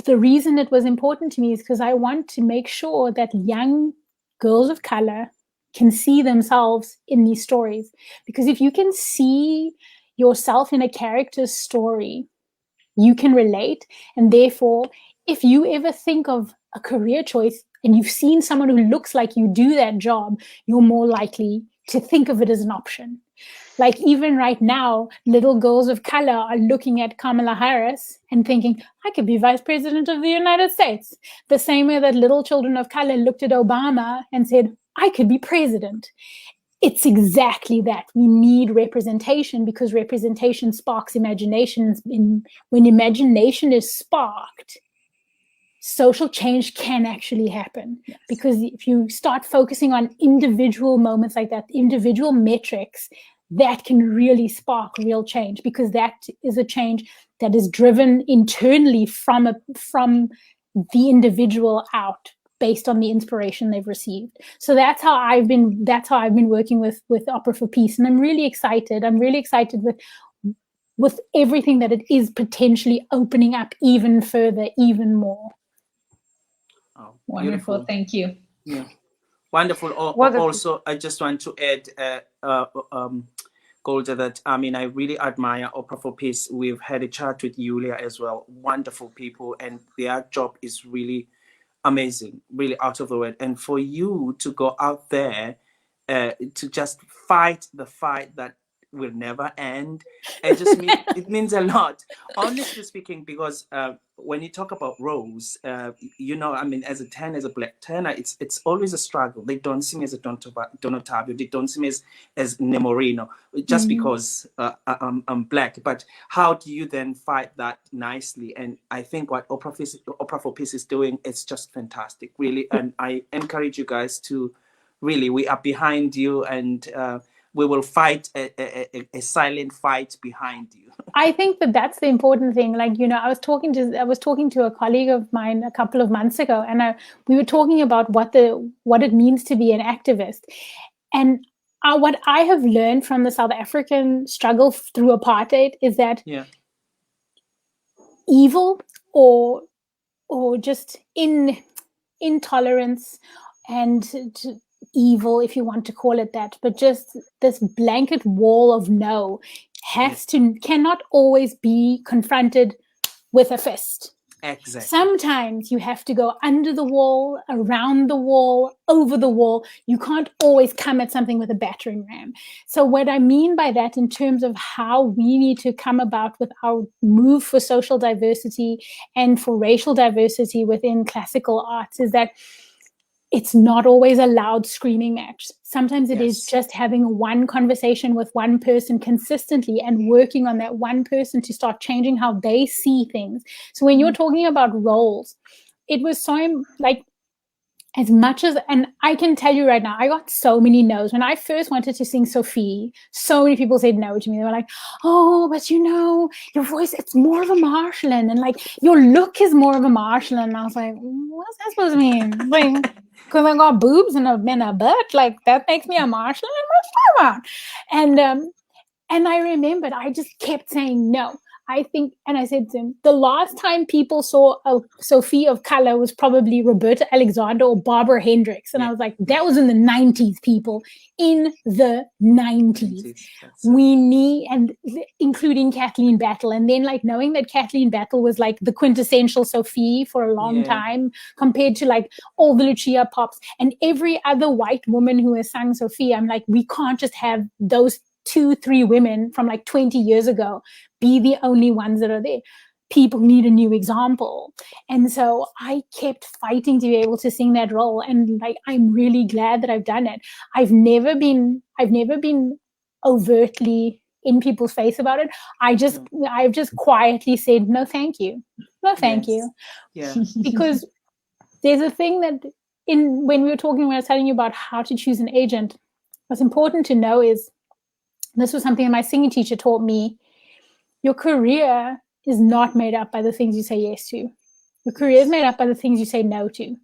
the reason it was important to me is because I want to make sure that young girls of color can see themselves in these stories. Because if you can see yourself in a character's story, you can relate. And therefore, if you ever think of a career choice and you've seen someone who looks like you do that job, you're more likely to think of it as an option. Like even right now, little girls of color are looking at Kamala Harris and thinking, I could be vice president of the United States. The same way that little children of color looked at Obama and said, I could be president. It's exactly that. We need representation because representation sparks imagination. When imagination is sparked, social change can actually happen. Yes. Because if you start focusing on individual moments like that, individual metrics, that can really spark real change, because that is a change that is driven internally from the individual out based on the inspiration they've received. So that's how I've been working with Opera for Peace. And I'm really excited. I'm really excited with everything that it is potentially opening up even further, even more. Oh, wonderful. Beautiful. Thank you. Yeah. Wonderful. Also, I just want to add, Golda, that I really admire Opera for Peace. We've had a chat with Yulia as well. Wonderful people, and their job is really amazing, really out of the world. And for you to go out there to just fight the fight that will never end. It just means it means a lot, honestly speaking, because when you talk about roles, you know, I mean, as a tenor, as a black tenor, it's always a struggle. They don't see me as a Don Ottavio, they don't see me as Nemorino, just because I'm black. But how do you then fight that nicely? And I think what Opera for Peace is doing is just fantastic, really. And I encourage you guys to really, we are behind you, and we will fight a silent fight behind you. I think that that's the important thing. Like, you know, I was talking to a colleague of mine a couple of months ago, and we were talking about what it means to be an activist. And what I have learned from the South African struggle through apartheid is that evil or just intolerance and evil, if you want to call it that, but just this blanket wall of no cannot always be confronted with a fist. Exactly. Sometimes you have to go under the wall, around the wall, over the wall. You can't always come at something with a battering ram. So what I mean by that, in terms of how we need to come about with our move for social diversity and for racial diversity within classical arts, is that it's not always a loud screaming match. Sometimes it is just having one conversation with one person consistently and working on that one person to start changing how they see things. So when you're talking about roles, it was so like, as much as, and I can tell you right now, I got so many no's. When I first wanted to sing Sophie, so many people said no to me. They were like, oh, but you know, your voice, it's more of a Marshallin, and like your look is more of a Marshallin. And I was like, what's that supposed to mean? Like, because I got boobs and a butt, like that makes me a Marshallin? And I remembered, I just kept saying no. I think, and I said to him, the last time people saw a Sophie of color was probably Roberta Alexander or Barbara Hendricks. And I was like, that was in the 90s, people. In the 90s. We need, and including Kathleen Battle. And then like knowing that Kathleen Battle was like the quintessential Sophie for a long time, compared to like all the Lucia Pops and every other white woman who has sung Sophie. I'm like, we can't just have those 2-3 women from like 20 years ago be the only ones that are there. People need a new example. And so I kept fighting to be able to sing that role. And like, I'm really glad that I've done it. I've never been overtly in people's face about it. I've just quietly said, no, thank you. No, thank you. Yeah. Because there's a thing that when I was telling you about how to choose an agent, what's important to know is, this was something that my singing teacher taught me. Your career is not made up by the things you say yes to. Your career is made up by the things you say no to.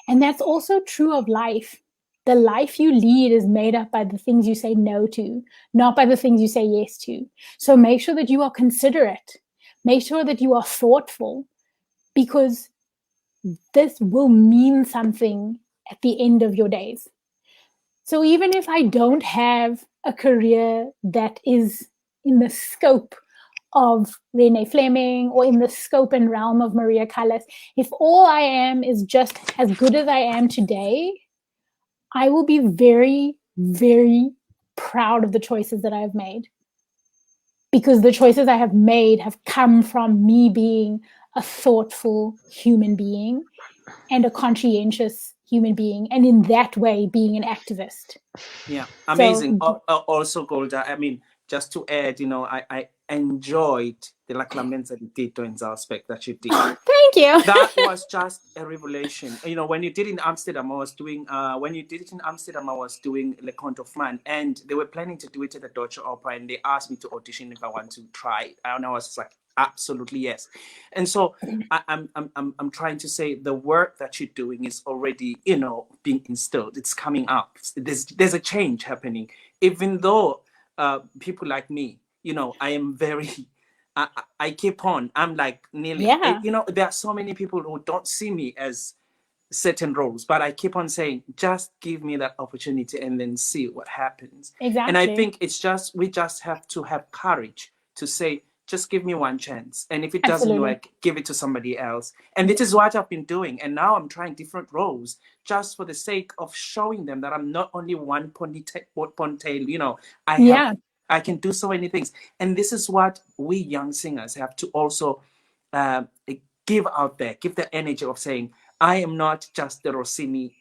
And that's also true of life. The life you lead is made up by the things you say no to, not by the things you say yes to. So make sure that you are considerate. Make sure that you are thoughtful, because this will mean something at the end of your days. So even if I don't have a career that is in the scope of Renee Fleming or in the scope and realm of Maria Callas, if all I am is just as good as I am today, I will be very, very proud of the choices that I've made. Because the choices I have made have come from me being a thoughtful human being and a conscientious human being, and in that way being an activist. Yeah, amazing. So, also, Golda, I mean, just to add, you know, I enjoyed the La Clemenza di Tito in Zalspec that you did. Thank you. That was just a revelation. You know, when you did it in Amsterdam, I was doing Le Conte of Man, and they were planning to do it at the Deutsche Oper, and they asked me to audition if I want to try it. And I was like, absolutely yes. And so I'm trying to say the work that you're doing is already, you know, being instilled. It's coming up. There's a change happening, even though people like me, you know, I am very, I keep on. I'm like nearly, you know, there are so many people who don't see me as certain roles, but I keep on saying, just give me that opportunity and then see what happens. Exactly. And I think we just have to have courage to say, just give me one chance. And if it doesn't Absolutely. work, give it to somebody else. And this is what I've been doing. And now I'm trying different roles just for the sake of showing them that I'm not only one ponytail, you know, I can do so many things. And this is what we young singers have to also give out there, give the energy of saying, I am not just the Rossini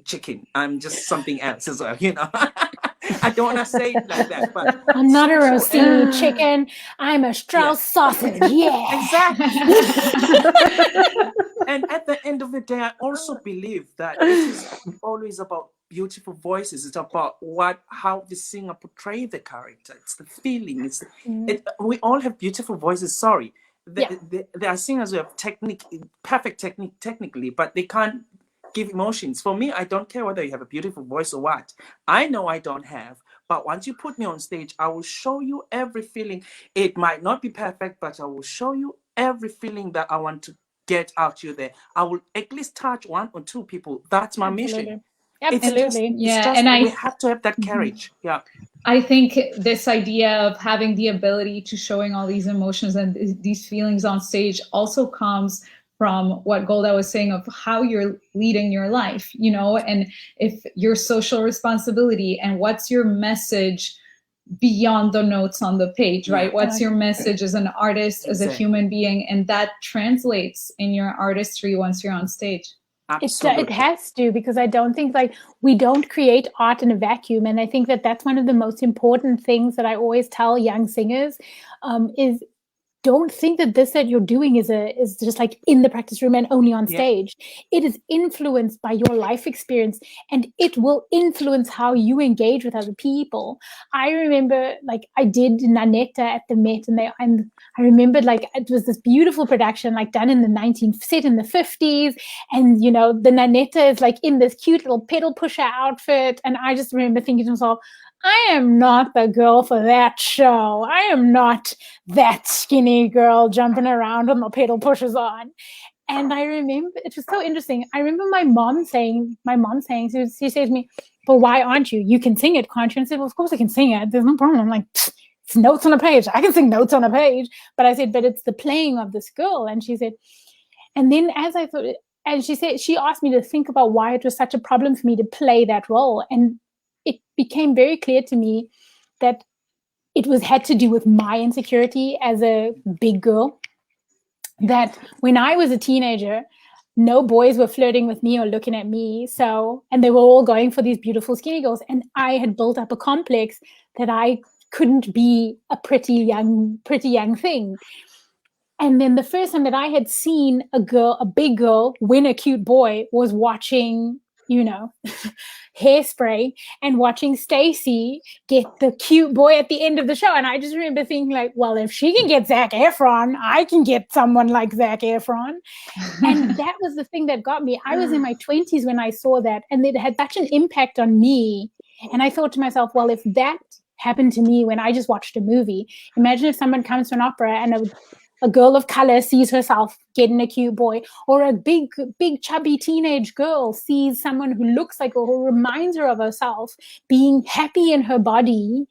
chicken. I'm just something else as well, you know. I don't want to say it like that, but I'm not a Rossini chicken. I'm a Strauss sausage. Yeah. Exactly. And at the end of the day, I also believe that it is always about beautiful voices. It's about how the singer portray the character. It's the feeling. We all have beautiful voices. Sorry, there are singers who have perfect technique technically, but they can't give emotions. For me, I don't care whether you have a beautiful voice or what. I know I don't have, but once you put me on stage, I will show you every feeling. It might not be perfect, but I will show you every feeling that I want to get out you there. I will at least touch one or two people. That's my mission. Absolutely. We have to have that courage. Yeah. I think this idea of having the ability to showing all these emotions and these feelings on stage also comes from what Golda was saying of how you're leading your life, you know, and if your social responsibility and what's your message beyond the notes on the page, right? What's your message as an artist, as a human being, and that translates in your artistry once you're on stage. It has to, because I don't think we don't create art in a vacuum. And I think that's one of the most important things that I always tell young singers is don't think that this that you're doing is just like in the practice room and only on stage. It is influenced by your life experience, and it will influence how you engage with other people. I remember I did Nanetta at the Met, and I remembered it was this beautiful production done in the set in the 50s, and you know the Nanetta is in this cute little pedal pusher outfit, and I just remember thinking to myself, I am not the girl for that show. I am not that skinny girl jumping around with my pedal pushers on. And I remember, it was so interesting. I remember my mom saying, she says to me, but why aren't you? You can sing it, can't you? And I said, well, of course I can sing it. There's no problem. I'm like, it's notes on a page. I can sing notes on a page. But I said, but it's the playing of this girl. And she said, and then as I thought, and she asked me to think about why it was such a problem for me to play that role. And it became very clear to me that it had to do with my insecurity as a big girl. That when I was a teenager, no boys were flirting with me or looking at me. And they were all going for these beautiful skinny girls. And I had built up a complex that I couldn't be a pretty young thing. And then the first time that I had seen a big girl win a cute boy was watching, you know, Hairspray and watching Stacey get the cute boy at the end of the show. And I just remember thinking well, if she can get Zac Efron, I can get someone like Zac Efron. And that was the thing that got me. I was in my 20s when I saw that, and it had such an impact on me. And I thought to myself, well, if that happened to me when I just watched a movie, imagine if someone comes to an opera and a girl of color sees herself getting a cute boy, or a big chubby teenage girl sees someone who looks like her, who reminds her of herself, being happy in her body.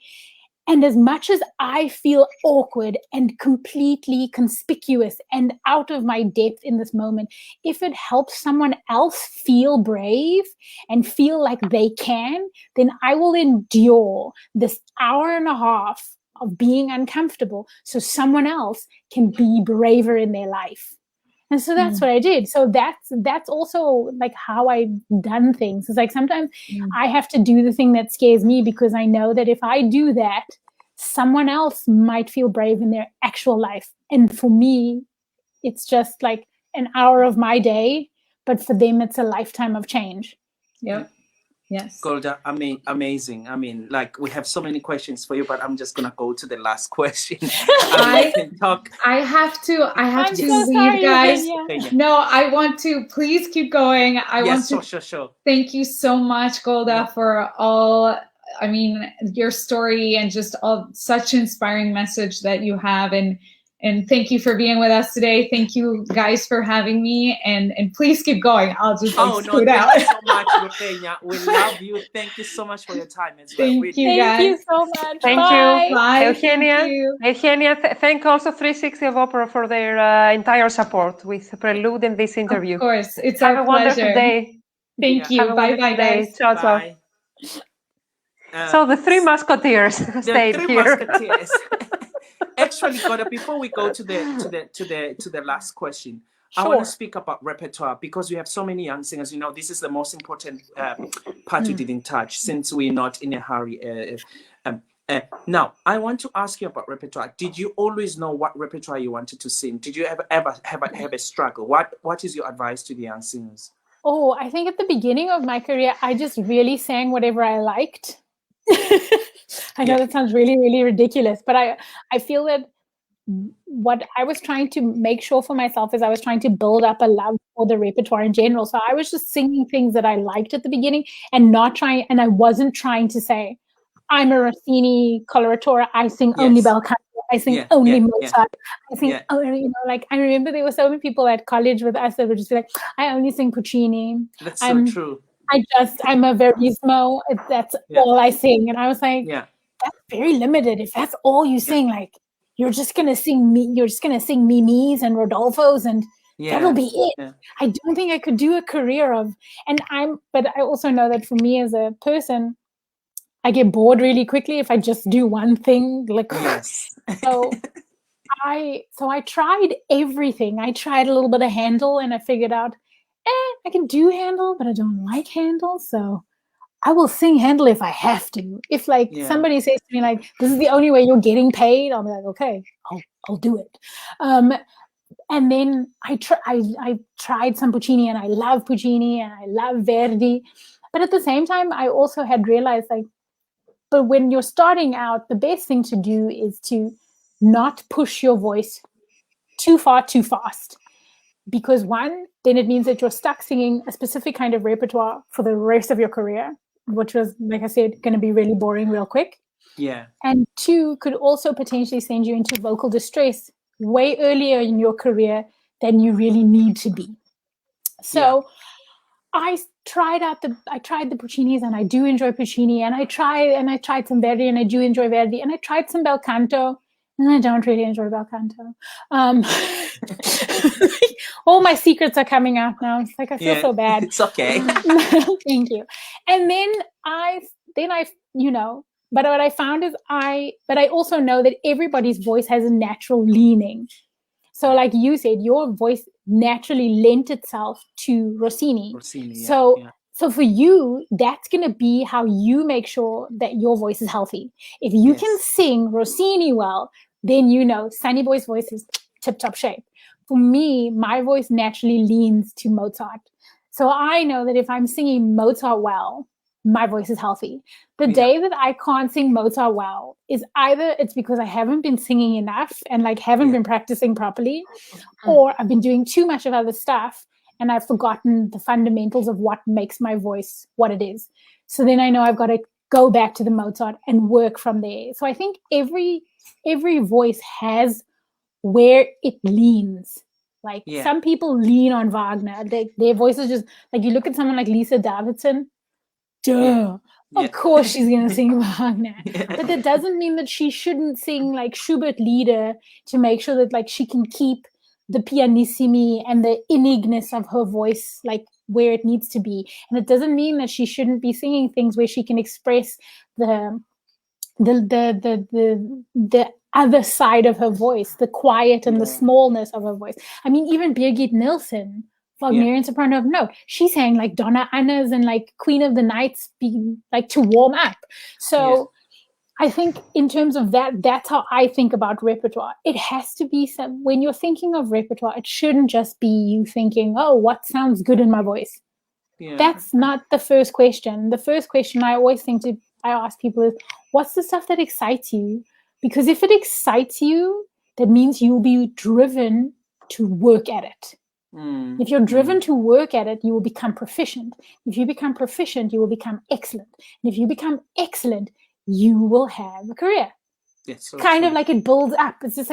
And as much as I feel awkward and completely conspicuous and out of my depth in this moment, if it helps someone else feel brave and feel like they can, then I will endure this hour and a half of being uncomfortable so someone else can be braver in their life. And so that's what I did. So that's also how I've done things. It's sometimes I have to do the thing that scares me, because I know that if I do that, someone else might feel brave in their actual life. And for me, it's just an hour of my day, but for them, it's a lifetime of change. Yep. Yes. Golda, amazing. I mean, we have so many questions for you, but I'm just gonna go to the last question. I can talk. I have to so leave, guys. Yeah. No, I want to please keep going. Sure. Thank you so much, Golda, for all. I mean, your story and just all such inspiring message that you have, and And thank you for being with us today. Thank you guys for having me, and please keep going. I'll just scoot out. Thank you so much, Eugenia. We love you. Thank you so much for your time as well. Thank you, guys. Thank you so much. Thank Bye. you. Bye. Eugenia. Thank you. Eugenia, thank also 360 of Opera for their entire support with Prelude in this interview. Of course. It's Have our a wonderful pleasure. day. Thank you. Have a wonderful Bye-bye, day. guys. Ciao, ciao. Bye. So the three musketeers The stayed three here. musketeers. Actually, Golda, before we go to the last question, I want to speak about repertoire because we have so many young singers. You know, this is the most important part we didn't touch since we're not in a hurry. Now, I want to ask you about repertoire. Did you always know what repertoire you wanted to sing? Did you ever have a struggle? What is your advice to the young singers? Oh, I think at the beginning of my career, I just really sang whatever I liked. I know that sounds really, really ridiculous, but I feel that what I was trying to make sure for myself is I was trying to build up a love for the repertoire in general. So I was just singing things that I liked at the beginning and I wasn't trying to say, I'm a Rossini coloratura, I sing only bel canto, I sing only Mozart, I sing only, you know, like I remember there were so many people at college with us that would just be like, I only sing Puccini. That's so true. I'm a Verismo. That's all I sing. And I was like, that's very limited. If that's all you sing, like you're just gonna sing Mimis and Rodolfos, and that'll be it. Yeah. I don't think I could do a career of. But I also know that for me as a person, I get bored really quickly if I just do one thing. Like so I tried everything. I tried a little bit of Handel, and I figured out, I can do Handel, but I don't like Handel, so I will sing Handel if I have to. If somebody says to me like, this is the only way you're getting paid, I'll be like, okay, I'll do it. And then I tried some Puccini, and I love Puccini and I love Verdi. But at the same time, I also had realized but when you're starting out, the best thing to do is to not push your voice too far, too fast. Because one, then it means that you're stuck singing a specific kind of repertoire for the rest of your career, which was, like I said, going to be really boring real quick. Yeah. And two, could also potentially send you into vocal distress way earlier in your career than you really need to be. So I tried the Puccinis, and I do enjoy Puccini, and I tried some Verdi, and I do enjoy Verdi, and I tried some bel canto. And I don't really enjoy bel canto. All my secrets are coming out now. It's like I feel so bad. It's okay. Thank you. And then I, but what I found is but I also know that everybody's voice has a natural leaning. So like you said, your voice naturally lent itself to Rossini. So for you, that's going to be how you make sure that your voice is healthy. If you can sing Rossini well, then Sunny Boy's voice is tip-top shape. For me, my voice naturally leans to Mozart. So I know that if I'm singing Mozart well, my voice is healthy. The day that I can't sing Mozart well is either it's because I haven't been singing enough and haven't been practicing properly, or I've been doing too much of other stuff and I've forgotten the fundamentals of what makes my voice what it is. So then I know I've got to go back to the Mozart and work from there. So I think every voice has where it leans. Some people lean on Wagner. Their voice is just you look at someone like Lisa Davidson. Of course she's going to sing Wagner. But that doesn't mean that she shouldn't sing Schubert Lieder to make sure that she can keep the pianissimi and the innigness of her voice where it needs to be. And it doesn't mean that she shouldn't be singing things where she can express the other side of her voice, the quiet and the smallness of her voice. I mean, even Birgit Nilsson, Wagnerian soprano of note, she sang Donna Anna's and Queen of the Nights to warm up. So I think in terms of that's how I think about repertoire. It has to be when you're thinking of repertoire, it shouldn't just be you thinking, oh, what sounds good in my voice? That's not the first question. The first question I always I ask people is, what's the stuff that excites you? Because if it excites you, that means you'll be driven to work at it. If you're driven to work at it, you will become proficient. If you become proficient, you will become excellent. And if you become excellent, you will have a career. Kind of it builds up. It's just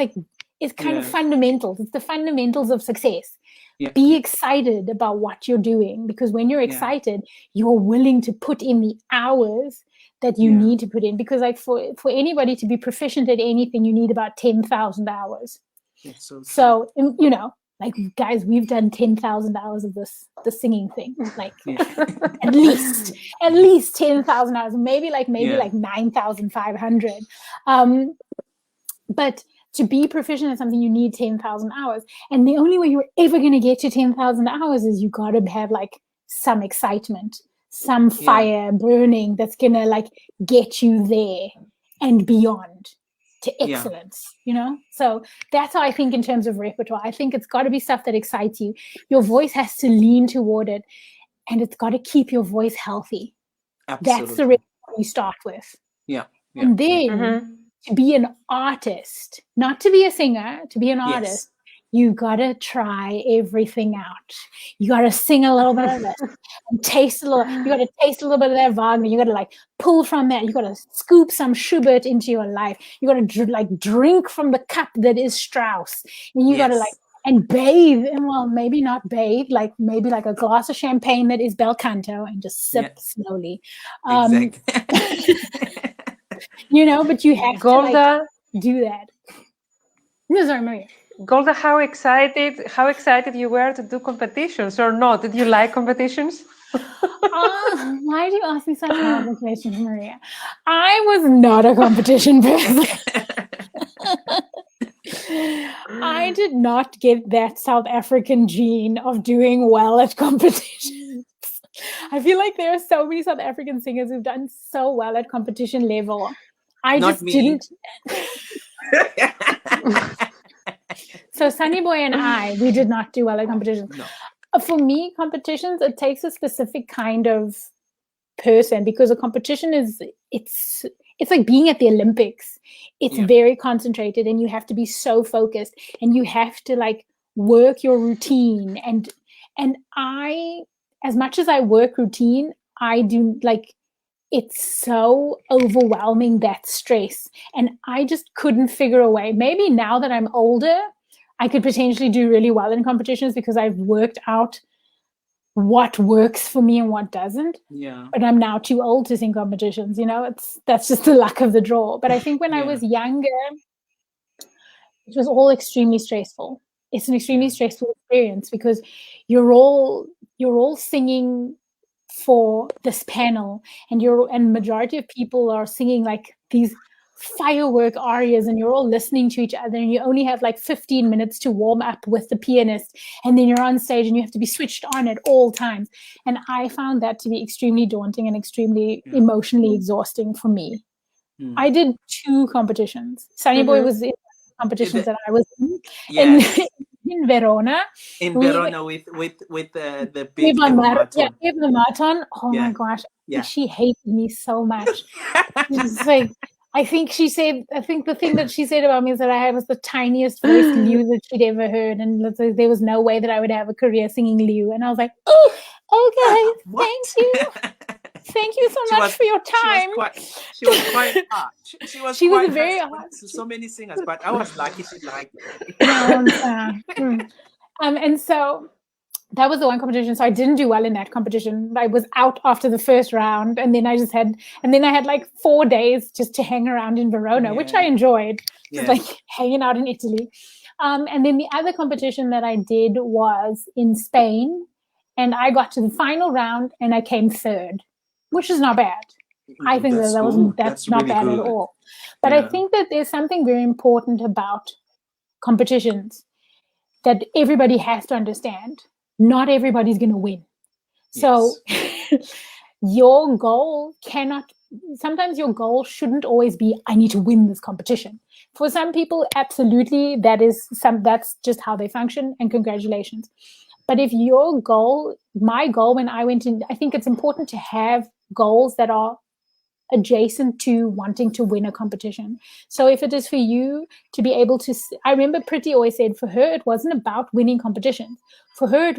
It's kind of Yeah. fundamentals. It's the fundamentals of success. Yeah. Be excited about what you're doing, because when you're Yeah. excited, you're willing to put in the hours that you Yeah. need to put in. Because like for anybody to be proficient at anything, you need about 10,000 hours. It's so true. So, you know, like guys, we've done 10,000 hours of the singing thing, like Yeah. at least 10,000 hours, maybe like 9,500. But to be proficient at something, you need 10,000 hours. And the only way you're ever going to get to 10,000 hours is you got to have like some excitement, some fire burning that's going to like get you there and beyond to excellence, you know? So that's how I think in terms of repertoire. I think it's got to be stuff that excites you. Your voice has to lean toward it, and it's got to keep your voice healthy. Absolutely. That's the repertoire you start with. Yeah. And then to be an artist, not to be a singer, to be an artist, you gotta try everything out. You gotta sing a little bit of this and taste a little. You gotta taste a little bit of that Wagner. You gotta like pull from that. You gotta scoop some Schubert into your life. You gotta drink from the cup that is Strauss, and you gotta like and bathe. And well, maybe not bathe, like maybe like a glass of champagne that is bel canto, and just sip slowly. Exactly. You know, but you have to like, do that. No, sorry, Maria. Golda, how excited you were to do competitions or not? Did you like competitions? Why do you ask me such horrible questions, Maria? I was not a competition person. I did not get that South African gene of doing well at competitions. I feel like there are so many South African singers who've done so well at competition level. I Not just me. didn't. So Sunny Boy and we did not do well at competitions. No. For me, competitions, it takes a specific kind of person, because a competition it's like being at the Olympics. It's very concentrated, and you have to be so focused, and you have to like work your routine. And I, as much as I work routine, I do like, it's so overwhelming, that stress. And I just couldn't figure a way. Maybe now that I'm older, I could potentially do really well in competitions because I've worked out what works for me and what doesn't. Yeah. But I'm now too old to sing competitions, you know, that's just the luck of the draw. But I think when I was younger, it was all extremely stressful. It's an extremely stressful experience, because you're all singing for this panel, and majority of people are singing like these firework arias, and you're all listening to each other, and you only have like 15 minutes to warm up with the pianist, and then you're on stage and you have to be switched on at all times. And I found that to be extremely daunting and extremely emotionally exhausting for me. I did 2 competitions. Sunny Boy was in competitions that I was in. In Verona. In Verona with the big Eva Martin. Eva Martin. Oh my gosh. She hated me so much. She's like, I think the thing that she said about me is that I was the tiniest voice liu that she'd ever heard, and there was no way that I would have a career singing liu. And I was like, oh, okay, thank you. Thank you so much for your time. She was quite hard. She was very hard. So many singers, but I was lucky she liked it. And so that was the one competition. So I didn't do well in that competition. I was out after the first round, and then I had like 4 days just to hang around in Verona, which I enjoyed. Just like hanging out in Italy. And then the other competition that I did was in Spain, and I got to the final round and I came 3rd, which is not bad. I think that's not really bad good. at all. But I think that there's something very important about competitions that everybody has to understand. Not everybody's going to win. So your goal sometimes your goal shouldn't always be, I need to win this competition. For some people, absolutely, that's just how they function, and congratulations. But if my goal when I went in, I think it's important to have goals that are adjacent to wanting to win a competition. So if it is for you to be able to, I remember Pretty always said for her, it wasn't about winning competitions. For her,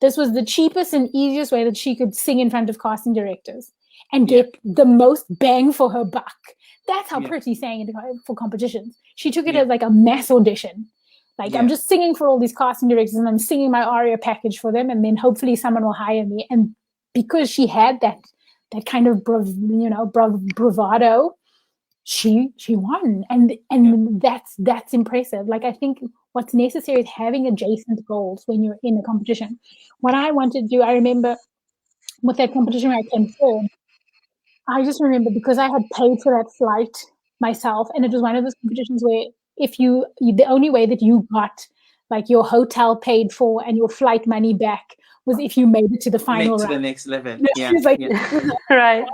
this was the cheapest and easiest way that she could sing in front of casting directors. and get the most bang for her buck. That's how Yeah. Pretty sang it for competitions. She took it Yeah. as like a mass audition. Like, Yeah. I'm just singing for all these casting directors and I'm singing my aria package for them, and then hopefully someone will hire me. And because she had that kind of bravado, she won. And that's impressive. Like, I think what's necessary is having adjacent goals when you're in a competition. What I wanted to do, I remember with that competition where I came third, I just remember because I had paid for that flight myself, and it was one of those competitions where if you the only way that you got like your hotel paid for and your flight money back was if you made it to the final Make to the round. next level. It Yeah. was like, Right.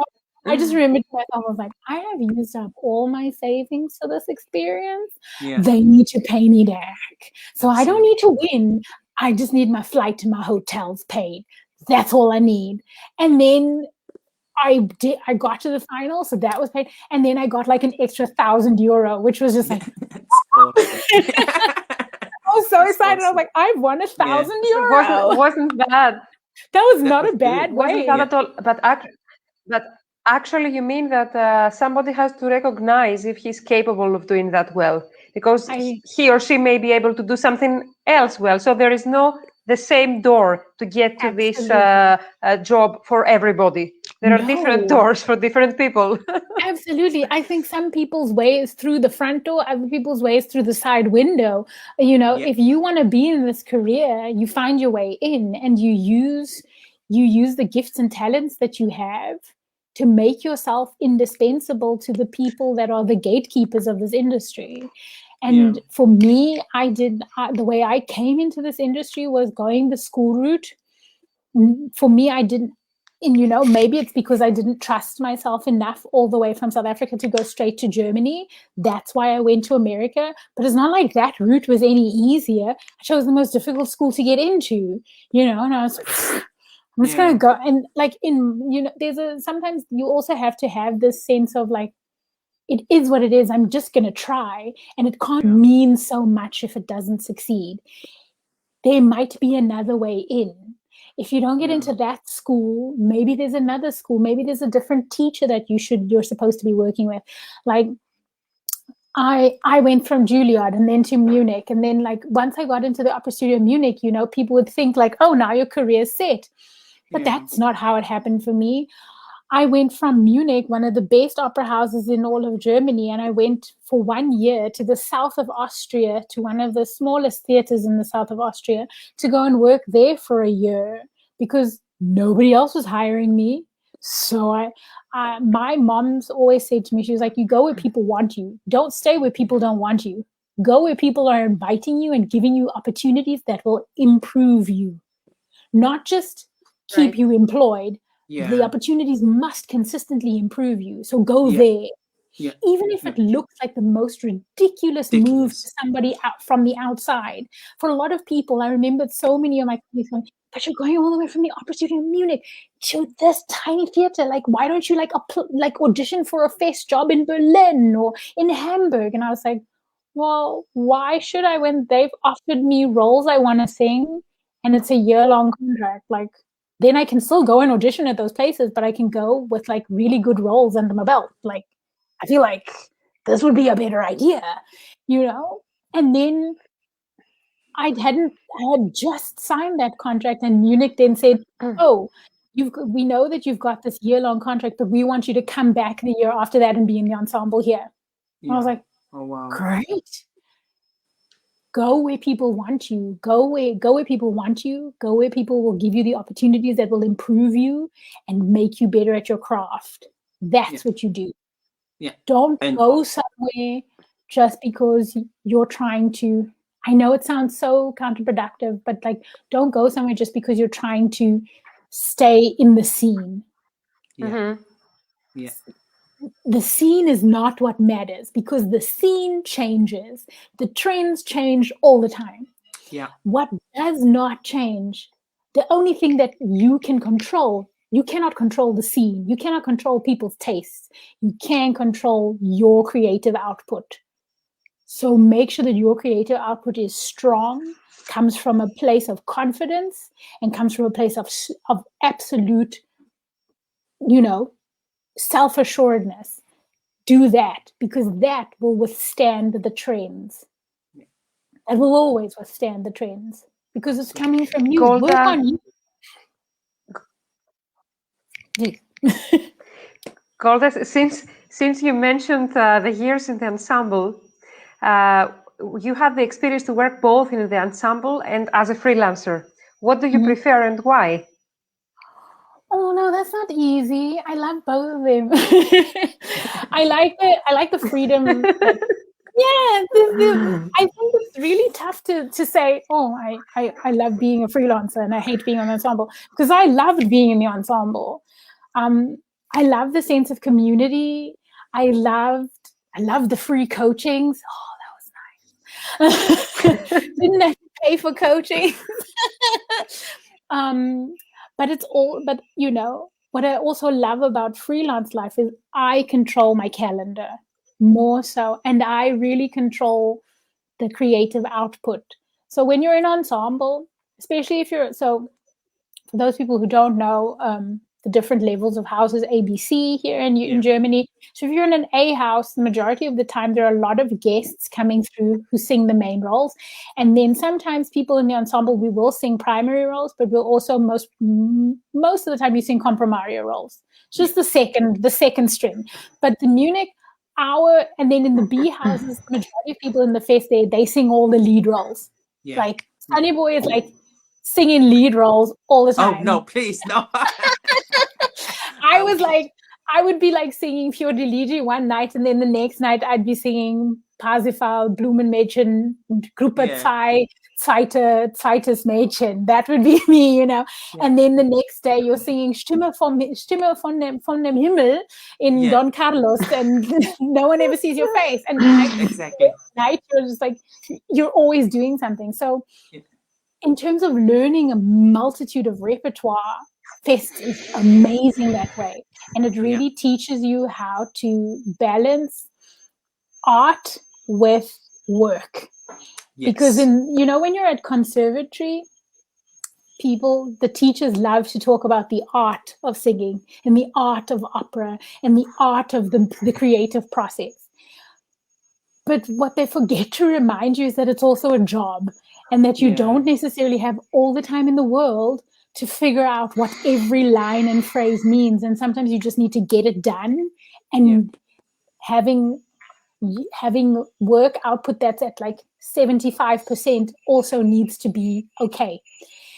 I just remembered to myself, I was like, I have used up all my savings for this experience. Yeah. They need to pay me back. So I don't need to win. I just need my flight to my hotels paid. That's all I need. And then I got to the final, so that was paid. And then I got like an extra €1,000, which was just like, I was so excited. I was like, I won €1,000. Wasn't bad. That was not was a bad good. Wasn't way. bad at all. But actually, you mean that somebody has to recognize if he's capable of doing that well, because he or she may be able to do something else well. So there is no the same door to get to this job for everybody. There are different doors for different people. Absolutely. I think some people's way is through the front door, other people's way is through the side window. You know, if you want to be in this career, you find your way in, and you use the gifts and talents that you have to make yourself indispensable to the people that are the gatekeepers of this industry. And for me, the way I came into this industry was going the school route. For me, I didn't, and maybe it's because I didn't trust myself enough all the way from South Africa to go straight to Germany. That's why I went to America. But it's not like that route was any easier. I chose the most difficult school to get into, and I was like, I'm just going to go. And like sometimes you also have to have this sense of like, it is what it is. I'm just going to try. And it can't mean so much if it doesn't succeed. There might be another way in. If you don't get into that school, maybe there's another school. Maybe there's a different teacher that you're supposed to be working with. Like I went from Juilliard and then to Munich. And then like once I got into the opera studio in Munich, people would think like, oh, now your career's set. But that's not how it happened for me. I went from Munich, one of the best opera houses in all of Germany, and I went for 1 year to the south of Austria, to one of the smallest theaters in the south of Austria, to go and work there for a year because nobody else was hiring me. So my mom's always said to me, she was like, you go where people want you. Don't stay where people don't want you. Go where people are inviting you and giving you opportunities that will improve you, not just keep you employed. The opportunities must consistently improve you. So go there. Yeah. Even if it looks like the most ridiculous move to somebody out from the outside. For a lot of people, I remember so many of my colleagues going, but you're going all the way from the opera studio in Munich to this tiny theater. Like, why don't you like audition for a fest job in Berlin or in Hamburg? And I was like, well, why should I when they've offered me roles I want to sing and it's a year-long contract? Like, then I can still go and audition at those places, but I can go with like really good roles under my belt. Like, I feel like this would be a better idea, And then I had just signed that contract, and Munich then said, oh, we know that you've got this year-long contract, but we want you to come back the year after that and be in the ensemble here. I was like, oh wow, great. Go where people want you. Go where people want you. Go where people will give you the opportunities that will improve you and make you better at your craft. That's what you do. Yeah. Don't go somewhere just because you're trying to. I know it sounds so counterproductive, but like, don't go somewhere just because you're trying to stay in the scene. Yeah. Mm-hmm. Yeah. The scene is not what matters because the scene changes. The trends change all the time. Yeah. What does not change, the only thing that you can control, you cannot control the scene. You cannot control people's tastes. You can control your creative output. So make sure that your creative output is strong, comes from a place of confidence, and comes from a place of absolute, self-assuredness. Do that, because that will withstand the trends. That will always withstand the trends, because it's coming from you. Golda, Work on you. Golda, since you mentioned the years in the ensemble, you had the experience to work both in the ensemble and as a freelancer. What do you prefer and why? Oh no, that's not easy. I love both of them. I like the freedom. I think it's really tough to say, oh, I love being a freelancer and I hate being on the ensemble, because I loved being in the ensemble. I love the sense of community. I loved the free coachings. Oh, that was nice. Didn't have to pay for coaching. But you know, what I also love about freelance life is I control my calendar more so, and I really control the creative output. So when you're in ensemble, especially for those people who don't know the different levels of houses, ABC here in Germany. So if you're in an A house, the majority of the time there are a lot of guests coming through who sing the main roles. And then sometimes people in the ensemble, we will sing primary roles, but we'll also most of the time you sing comprimario roles. It's just the second string. But the Munich, and then in the B houses, the majority of people in the fest they sing all the lead roles. Yeah. Like Sunny Boy is like singing lead roles all the time. Oh no, please no. I would be like singing Fior di Legge one night, and then the next night I'd be singing Parsifal, Blumenmädchen, Gruppe 2, Zweites Mädchen. That would be me, you know. Yeah. And then the next day you're singing Stimme von dem Himmel in Don Carlos, and no one ever sees your face. And exactly. Night you're just like, you're always doing something. So in terms of learning a multitude of repertoire, Fest is amazing that way. And it really teaches you how to balance art with work. Yes. Because when you're at conservatory, the teachers love to talk about the art of singing and the art of opera and the art of the creative process. But what they forget to remind you is that it's also a job, and that you don't necessarily have all the time in the world to figure out what every line and phrase means. And sometimes you just need to get it done, and having work output that's at like 75% also needs to be okay.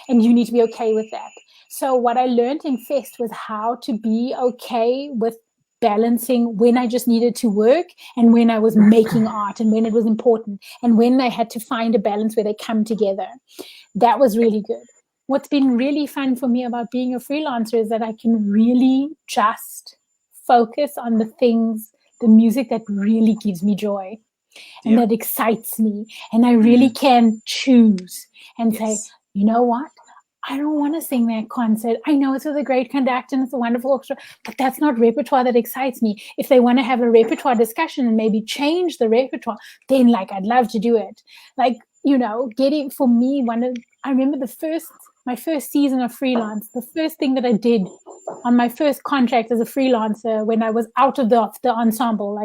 And you need to be okay with that. So what I learned in Fest was how to be okay with balancing when I just needed to work and when I was making art, and when it was important, and when I had to find a balance where they come together. That was really good. What's been really fun for me about being a freelancer is that I can really just focus on the music that really gives me joy and that excites me. And I really can choose and say, you know what? I don't want to sing that concert. I know it's with a great conductor and it's a wonderful orchestra, but that's not repertoire that excites me. If they want to have a repertoire discussion and maybe change the repertoire, then I'd love to do it. For me, I remember my first season of freelance, the first thing that I did on my first contract as a freelancer when I was out of the ensemble,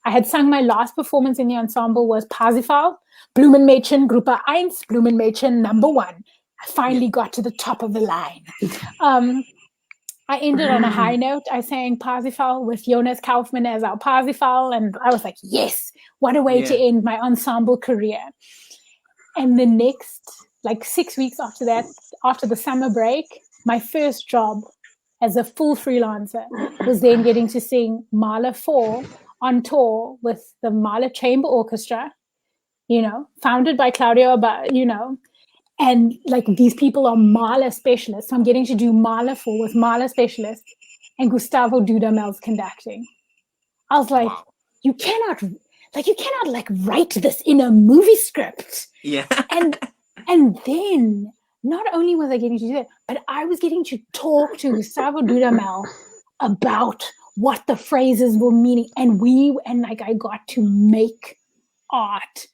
I had sung my last performance in the ensemble was Parsifal, Blumenmädchen, Gruppe 1, Blumenmädchen number 1. I finally got to the top of the line. I ended on a high note. I sang Parsifal with Jonas Kaufmann as our Parsifal, and I was like, yes, what a way to end my ensemble career. And the next, 6 weeks after that, after the summer break, my first job as a full freelancer was then getting to sing Mahler 4 on tour with the Mahler Chamber Orchestra, founded by Claudio, and these people are Mahler specialists. So I'm getting to do Mahler 4 with Mahler specialists and Gustavo Dudamel's conducting. I was like, wow. you cannot write this in a movie script. Yeah. And then not only was I getting to do that, but I was getting to talk to Gustavo Dudamel about what the phrases were meaning. And I got to make art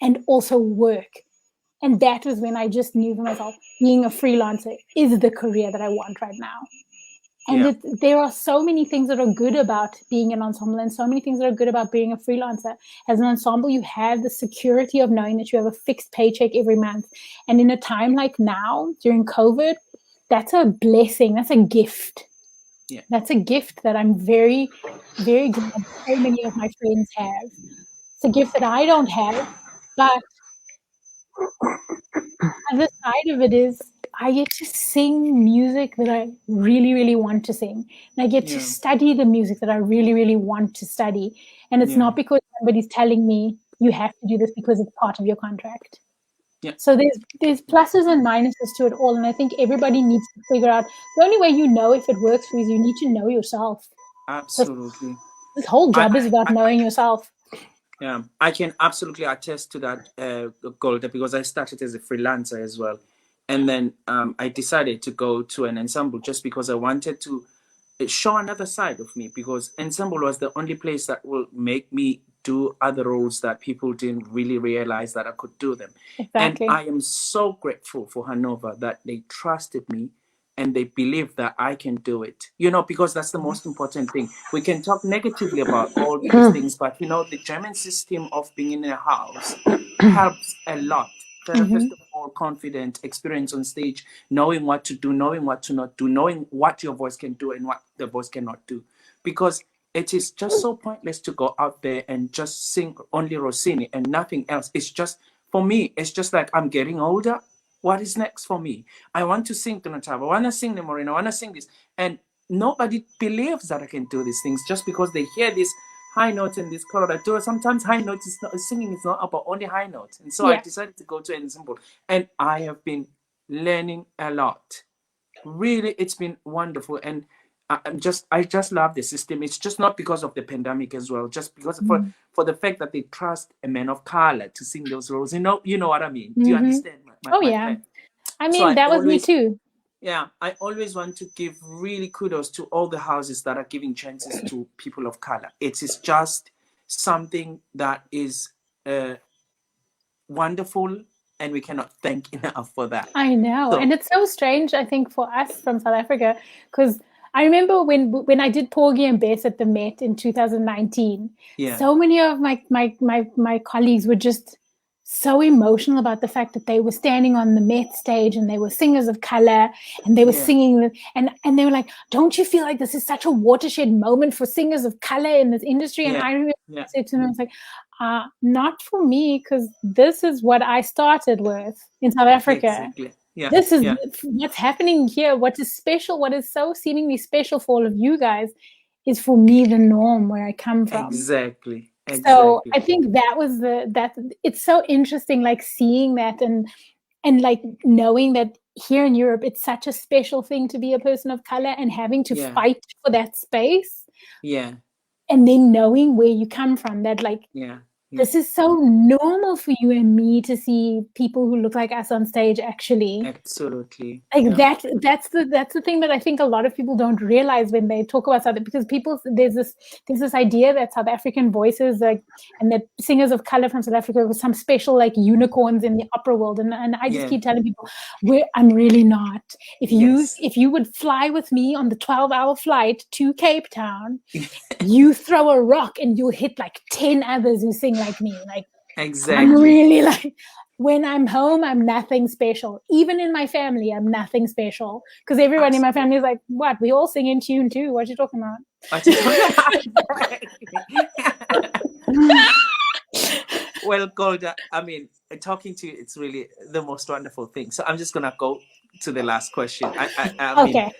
and also work. And that was when I just knew for myself, being a freelancer is the career that I want right now. And there are so many things that are good about being an ensemble and so many things that are good about being a freelancer. As an ensemble, you have the security of knowing that you have a fixed paycheck every month. And in a time like now, during COVID, that's a blessing. That's a gift. Yeah. That's a gift that I'm very, very glad so many of my friends have. It's a gift that I don't have, but the other side of it is I get to sing music that I really, really want to sing. And I get to study the music that I really, really want to study. And it's not because somebody's telling me you have to do this because it's part of your contract. Yeah. So there's pluses and minuses to it all. And I think everybody needs to figure out the only way you know if it works for you is you need to know yourself. Absolutely. This whole job is about knowing yourself. Yeah, I can absolutely attest to that, Golda, because I started as a freelancer as well. And then I decided to go to an ensemble just because I wanted to show another side of me, because ensemble was the only place that will make me do other roles that people didn't really realize that I could do them. Exactly. And I am so grateful for Hanover that they trusted me and they believe that I can do it, you know, because that's the most important thing. We can talk negatively about all these things, but, you know, the German system of being in a house helps a lot. First of all, confident, experience on stage, knowing what to do, knowing what to not do, knowing what your voice can do and what the voice cannot do. Because it is just so pointless to go out there and just sing only Rossini and nothing else. It's just, for me, it's just like I'm getting older. What is next for me? I want to sing Donatella. I want to sing the Moreno. I want to sing this. And nobody believes that I can do these things just because they hear this high notes in this coloratura. Sometimes high notes is not, singing is not about only high notes. And so I decided to go to an ensemble. And I have been learning a lot. Really, it's been wonderful. And I just love the system. It's just not because of the pandemic as well, just because for the fact that they trust a man of color to sing those roles. You know what I mean? Do you understand? My yeah. I mean, so that was me too. Yeah, I always want to give really kudos to all the houses that are giving chances to people of color. It is just something that is wonderful, and we cannot thank enough for that. I know. And it's so strange, I think, for us from South Africa, because I remember when I did Porgy and Bess at the Met in 2019, so many of my colleagues were just so emotional about the fact that they were standing on the Met stage and they were singers of color and they were singing and they were like, don't you feel like this is such a watershed moment for singers of color in this industry? And I remember I said to them, I was like, not for me, because this is what I started with in South Africa. Exactly. Yeah. This is what's happening here. What is special, what is so seemingly special for all of you guys is for me the norm where I come from. Exactly. So I think that was it's so interesting, like seeing that and like knowing that here in Europe, it's such a special thing to be a person of color and having to fight for that space. Yeah. And then knowing where you come from, that like, this is so normal for you and me to see people who look like us on stage, actually. Absolutely. Like that's the thing that I think a lot of people don't realize when they talk about South, because there's this idea that South African voices and that singers of color from South Africa were some special like unicorns in the opera world. And I just keep telling people, I'm really not. If you would fly with me on the 12-hour flight to Cape Town, you throw a rock and you'll hit like 10 others who sing like me. Like, exactly. I'm really like, when I'm home, I'm nothing special. Even in my family, I'm nothing special. Because everyone in my family is like, what? We all sing in tune too. What are you talking about? Well, Golda, I mean, talking to you, it's really the most wonderful thing. So I'm just going to go to the last question. I mean,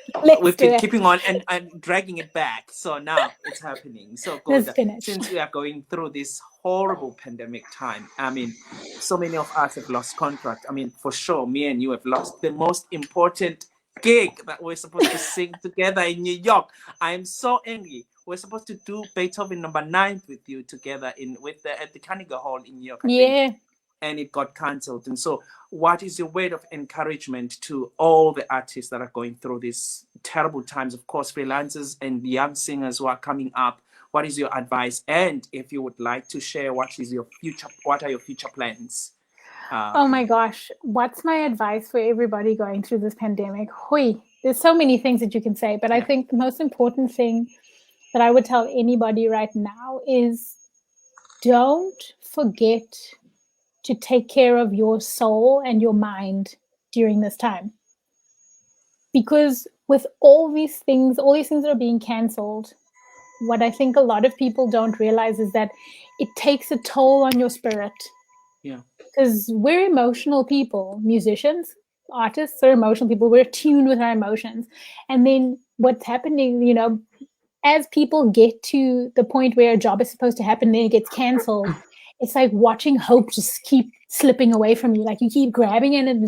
we've been keeping on and dragging it back. So now it's happening. So Golda, since we are going through this horrible pandemic time, I mean, so many of us have lost contract. I mean, for sure, me and you have lost the most important gig that we're supposed to sing together in New York. I am so angry. We're supposed to do Beethoven No. 9 with you together at the Carnegie Hall in New York. I think. And it got cancelled. And so what is your word of encouragement to all the artists that are going through these terrible times? Of course, freelancers and young singers who are coming up. What is your advice? And if you would like to share, what are your future plans? Oh my gosh, what's my advice for everybody going through this pandemic? there's so many things that you can say, but I think the most important thing that I would tell anybody right now is don't forget to take care of your soul and your mind during this time. Because with all these things that are being canceled, what I think a lot of people don't realize is that it takes a toll on your spirit. Yeah. Because we're emotional people, musicians, artists are emotional people. We're tuned with our emotions. And then what's happening, you know, as people get to the point where a job is supposed to happen, then it gets canceled. It's like watching hope just keep slipping away from you. Like you keep grabbing it and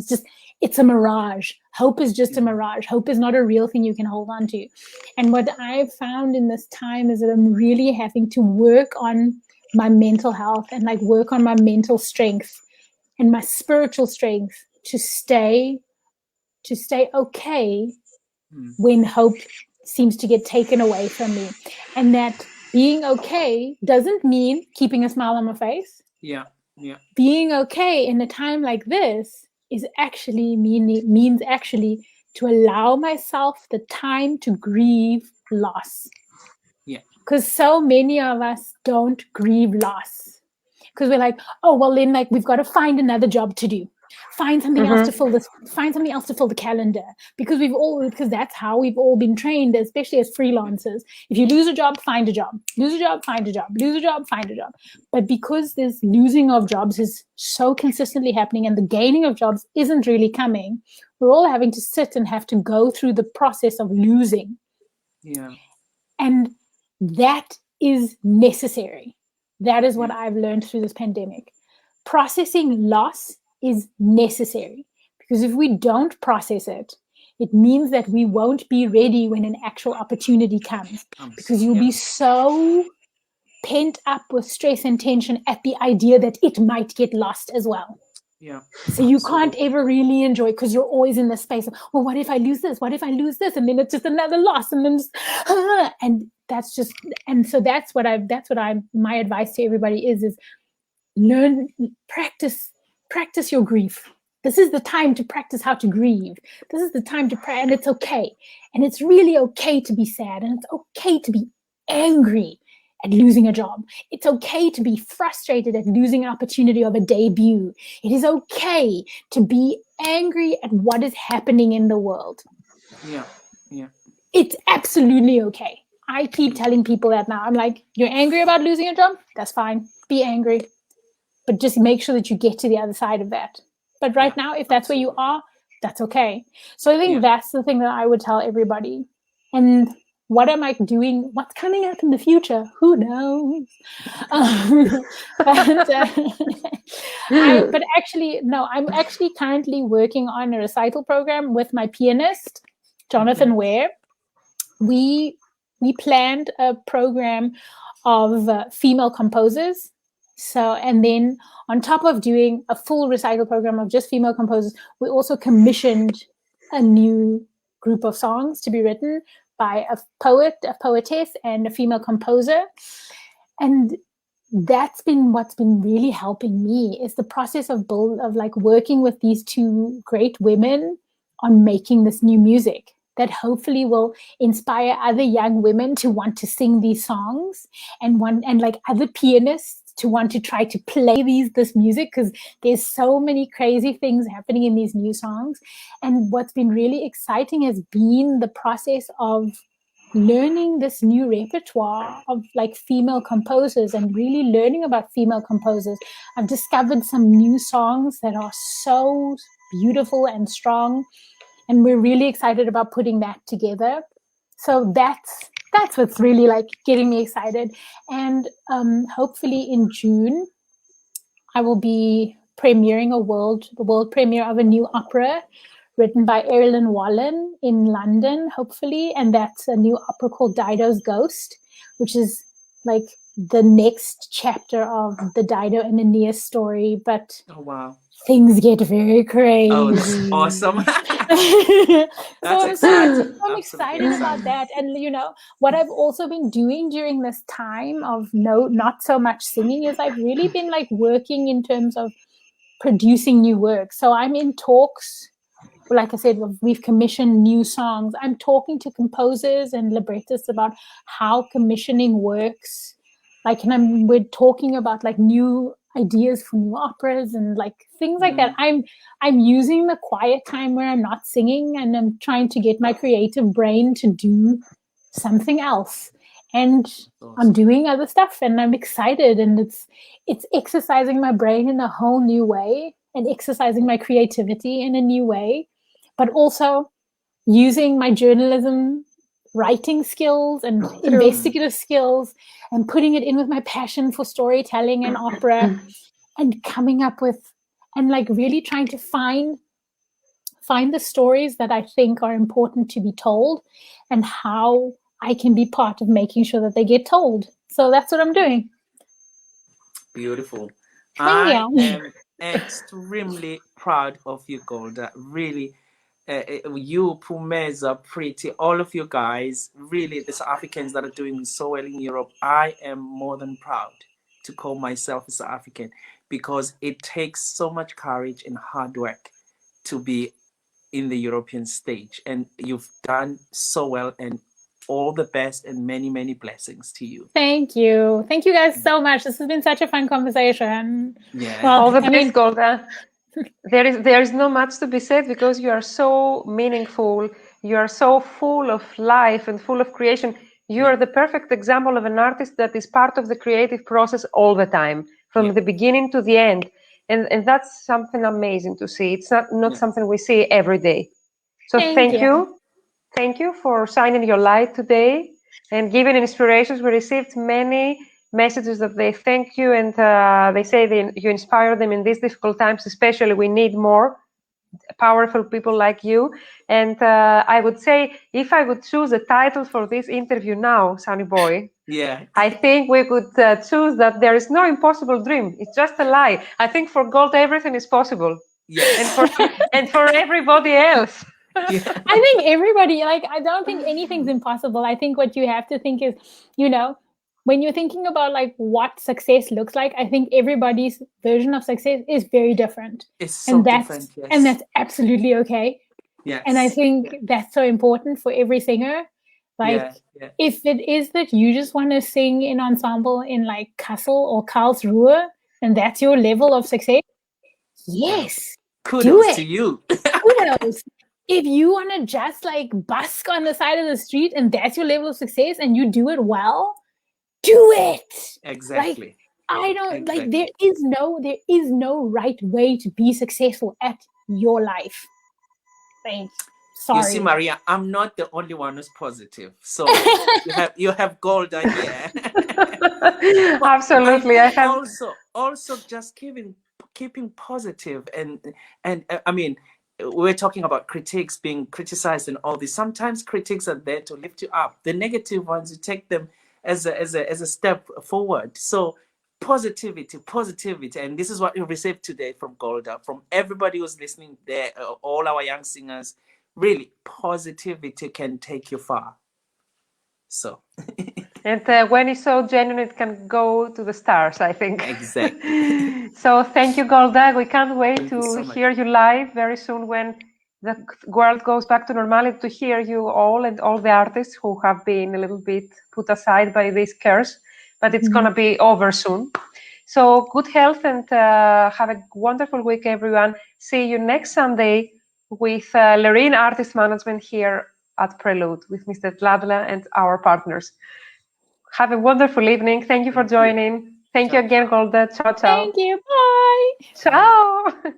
it's a mirage. Hope is just a mirage. Hope is not a real thing you can hold on to. And what I've found in this time is that I'm really having to work on my mental health and like work on my mental strength and my spiritual strength to stay okay when hope seems to get taken away from me. And that being okay doesn't mean keeping a smile on my face. Yeah. Being okay in a time like this is actually means to allow myself the time to grieve loss. Yeah. Because so many of us don't grieve loss. Because we're like, oh, well, then like we've got to find another job to do. Find something else to fill this. Find something else to fill the calendar, because that's how we've all been trained, especially as freelancers. If you lose a job, find a job. Lose a job, find a job. Lose a job, find a job. But because this losing of jobs is so consistently happening, and the gaining of jobs isn't really coming, we're all having to sit and have to go through the process of losing. Yeah. And that is necessary. That is what I've learned through this pandemic. Processing loss is necessary, because if we don't process it, it means that we won't be ready when an actual opportunity comes, because you'll be so pent up with stress and tension at the idea that it might get lost as well. Yeah. So you can't ever really enjoy, because you're always in the space of, well, what if I lose this? What if I lose this? And then it's just another loss, and then my advice to everybody is learn, practice your grief. This is the time to practice how to grieve. This is the time to pray, and it's okay. And it's really okay to be sad, and it's okay to be angry at losing a job. It's okay to be frustrated at losing an opportunity of a debut. It is okay to be angry at what is happening in the world. Yeah. It's absolutely okay. I keep telling people that now. I'm like, you're angry about losing a job? That's fine. Be angry. But just make sure that you get to the other side of that. But right now, if that's where you are, that's okay. So I think that's the thing that I would tell everybody. And what am I doing? What's coming up in the future? Who knows? But actually, no, I'm actually currently working on a recital program with my pianist, Jonathan Ware. We planned a program of female composers. So, and then on top of doing a full recital program of just female composers, we also commissioned a new group of songs to be written by a poet, a poetess, and a female composer. And that's been what's been really helping me, is the process of working with these two great women on making this new music that hopefully will inspire other young women to want to sing these songs, and like other pianists to want to try to play this music, because there's so many crazy things happening in these new songs. And what's been really exciting has been the process of learning this new repertoire of like female composers and really learning about female composers. I've discovered some new songs that are so beautiful and strong, and we're really excited about putting that together. So that's what's really like getting me excited. And hopefully in June, I will be premiering the world premiere of a new opera written by Erilyn Wallen in London, hopefully. And that's a new opera called Dido's Ghost, which is like the next chapter of the Dido and Aeneas story. But oh wow, things get very crazy. Oh, that's awesome. I'm excited about that. And you know what I've also been doing during this time of not so much singing is I've really been like working in terms of producing new work. So I'm in talks like I said, we've commissioned new songs. I'm talking to composers and librettists about how commissioning works. Like, and we're talking about like new ideas for new operas and like things like that. I'm using the quiet time where I'm not singing, and I'm trying to get my creative brain to do something else. And Awesome. I'm doing other stuff, and I'm excited, and it's exercising my brain in a whole new way, and exercising my creativity in a new way, but also using my journalism writing skills and investigative skills and putting it in with my passion for storytelling and opera, and coming up with, and like really trying to find the stories that I think are important to be told, and how I can be part of making sure that they get told. So that's what I'm doing. Beautiful. Thank I you. am extremely proud of you, Golda. Really, you, Pumeza, Pretty, all of you guys, really, the South Africans that are doing so well in Europe, I am more than proud to call myself a South African, because it takes so much courage and hard work to be in the European stage. And you've done so well, and all the best and many, many blessings to you. Thank you. Thank you guys so much. This has been such a fun conversation. Yeah. Well, All the I mean, best, Golda. There is no much to be said, because you are so meaningful. You are so full of life and full of creation. You are the perfect example of an artist that is part of the creative process all the time, from the beginning to the end. And that's something amazing to see. It's not something we see every day. So thank you. Thank you for shining your light today and giving inspirations. We received many messages that they thank you, and they say you inspire them in these difficult times. Especially, we need more powerful people like you. And I would say, if I would choose a title for this interview now, Sunny Boy, I think we could choose that there is no impossible dream. It's just a lie. I think for Gold, everything is possible. And for everybody else. I think everybody, like, I don't think anything's impossible. I think what you have to think is, you know, when you're thinking about like what success looks like, I think everybody's version of success is very different. It's so different, yes. And that's absolutely okay. Yes. And I think that's so important for every singer. Like, if it is that you just want to sing in ensemble in like Kassel or Karlsruhe, and that's your level of success, yes, kudos to you. Kudos. If you want to just like busk on the side of the street and that's your level of success and you do it well, do it. Exactly. Like, I don't like, there is no right way to be successful at your life. Like, sorry. You see, Maria, I'm not the only one who's positive. So you have Golda here. Absolutely. I have also just keeping positive, and I mean, we're talking about critics being criticized and all this. Sometimes critics are there to lift you up. The negative ones, you take them as a step forward. So positivity, and this is what we received today from Golda, from everybody who's listening there, all our young singers. Really, positivity can take you far. So. And when it's so genuine, it can go to the stars, I think. Exactly. So thank you, Golda. We can't wait to hear you live very soon when the world goes back to normality, to hear you all and all the artists who have been a little bit put aside by this curse. But it's going to be over soon. So good health, and have a wonderful week, everyone. See you next Sunday with Lorraine Artist Management here at Prelude with Mr. Vladla and our partners. Have a wonderful evening. Thank you for joining. Thank you again, Golda. Ciao, ciao. Thank you. Bye. Ciao.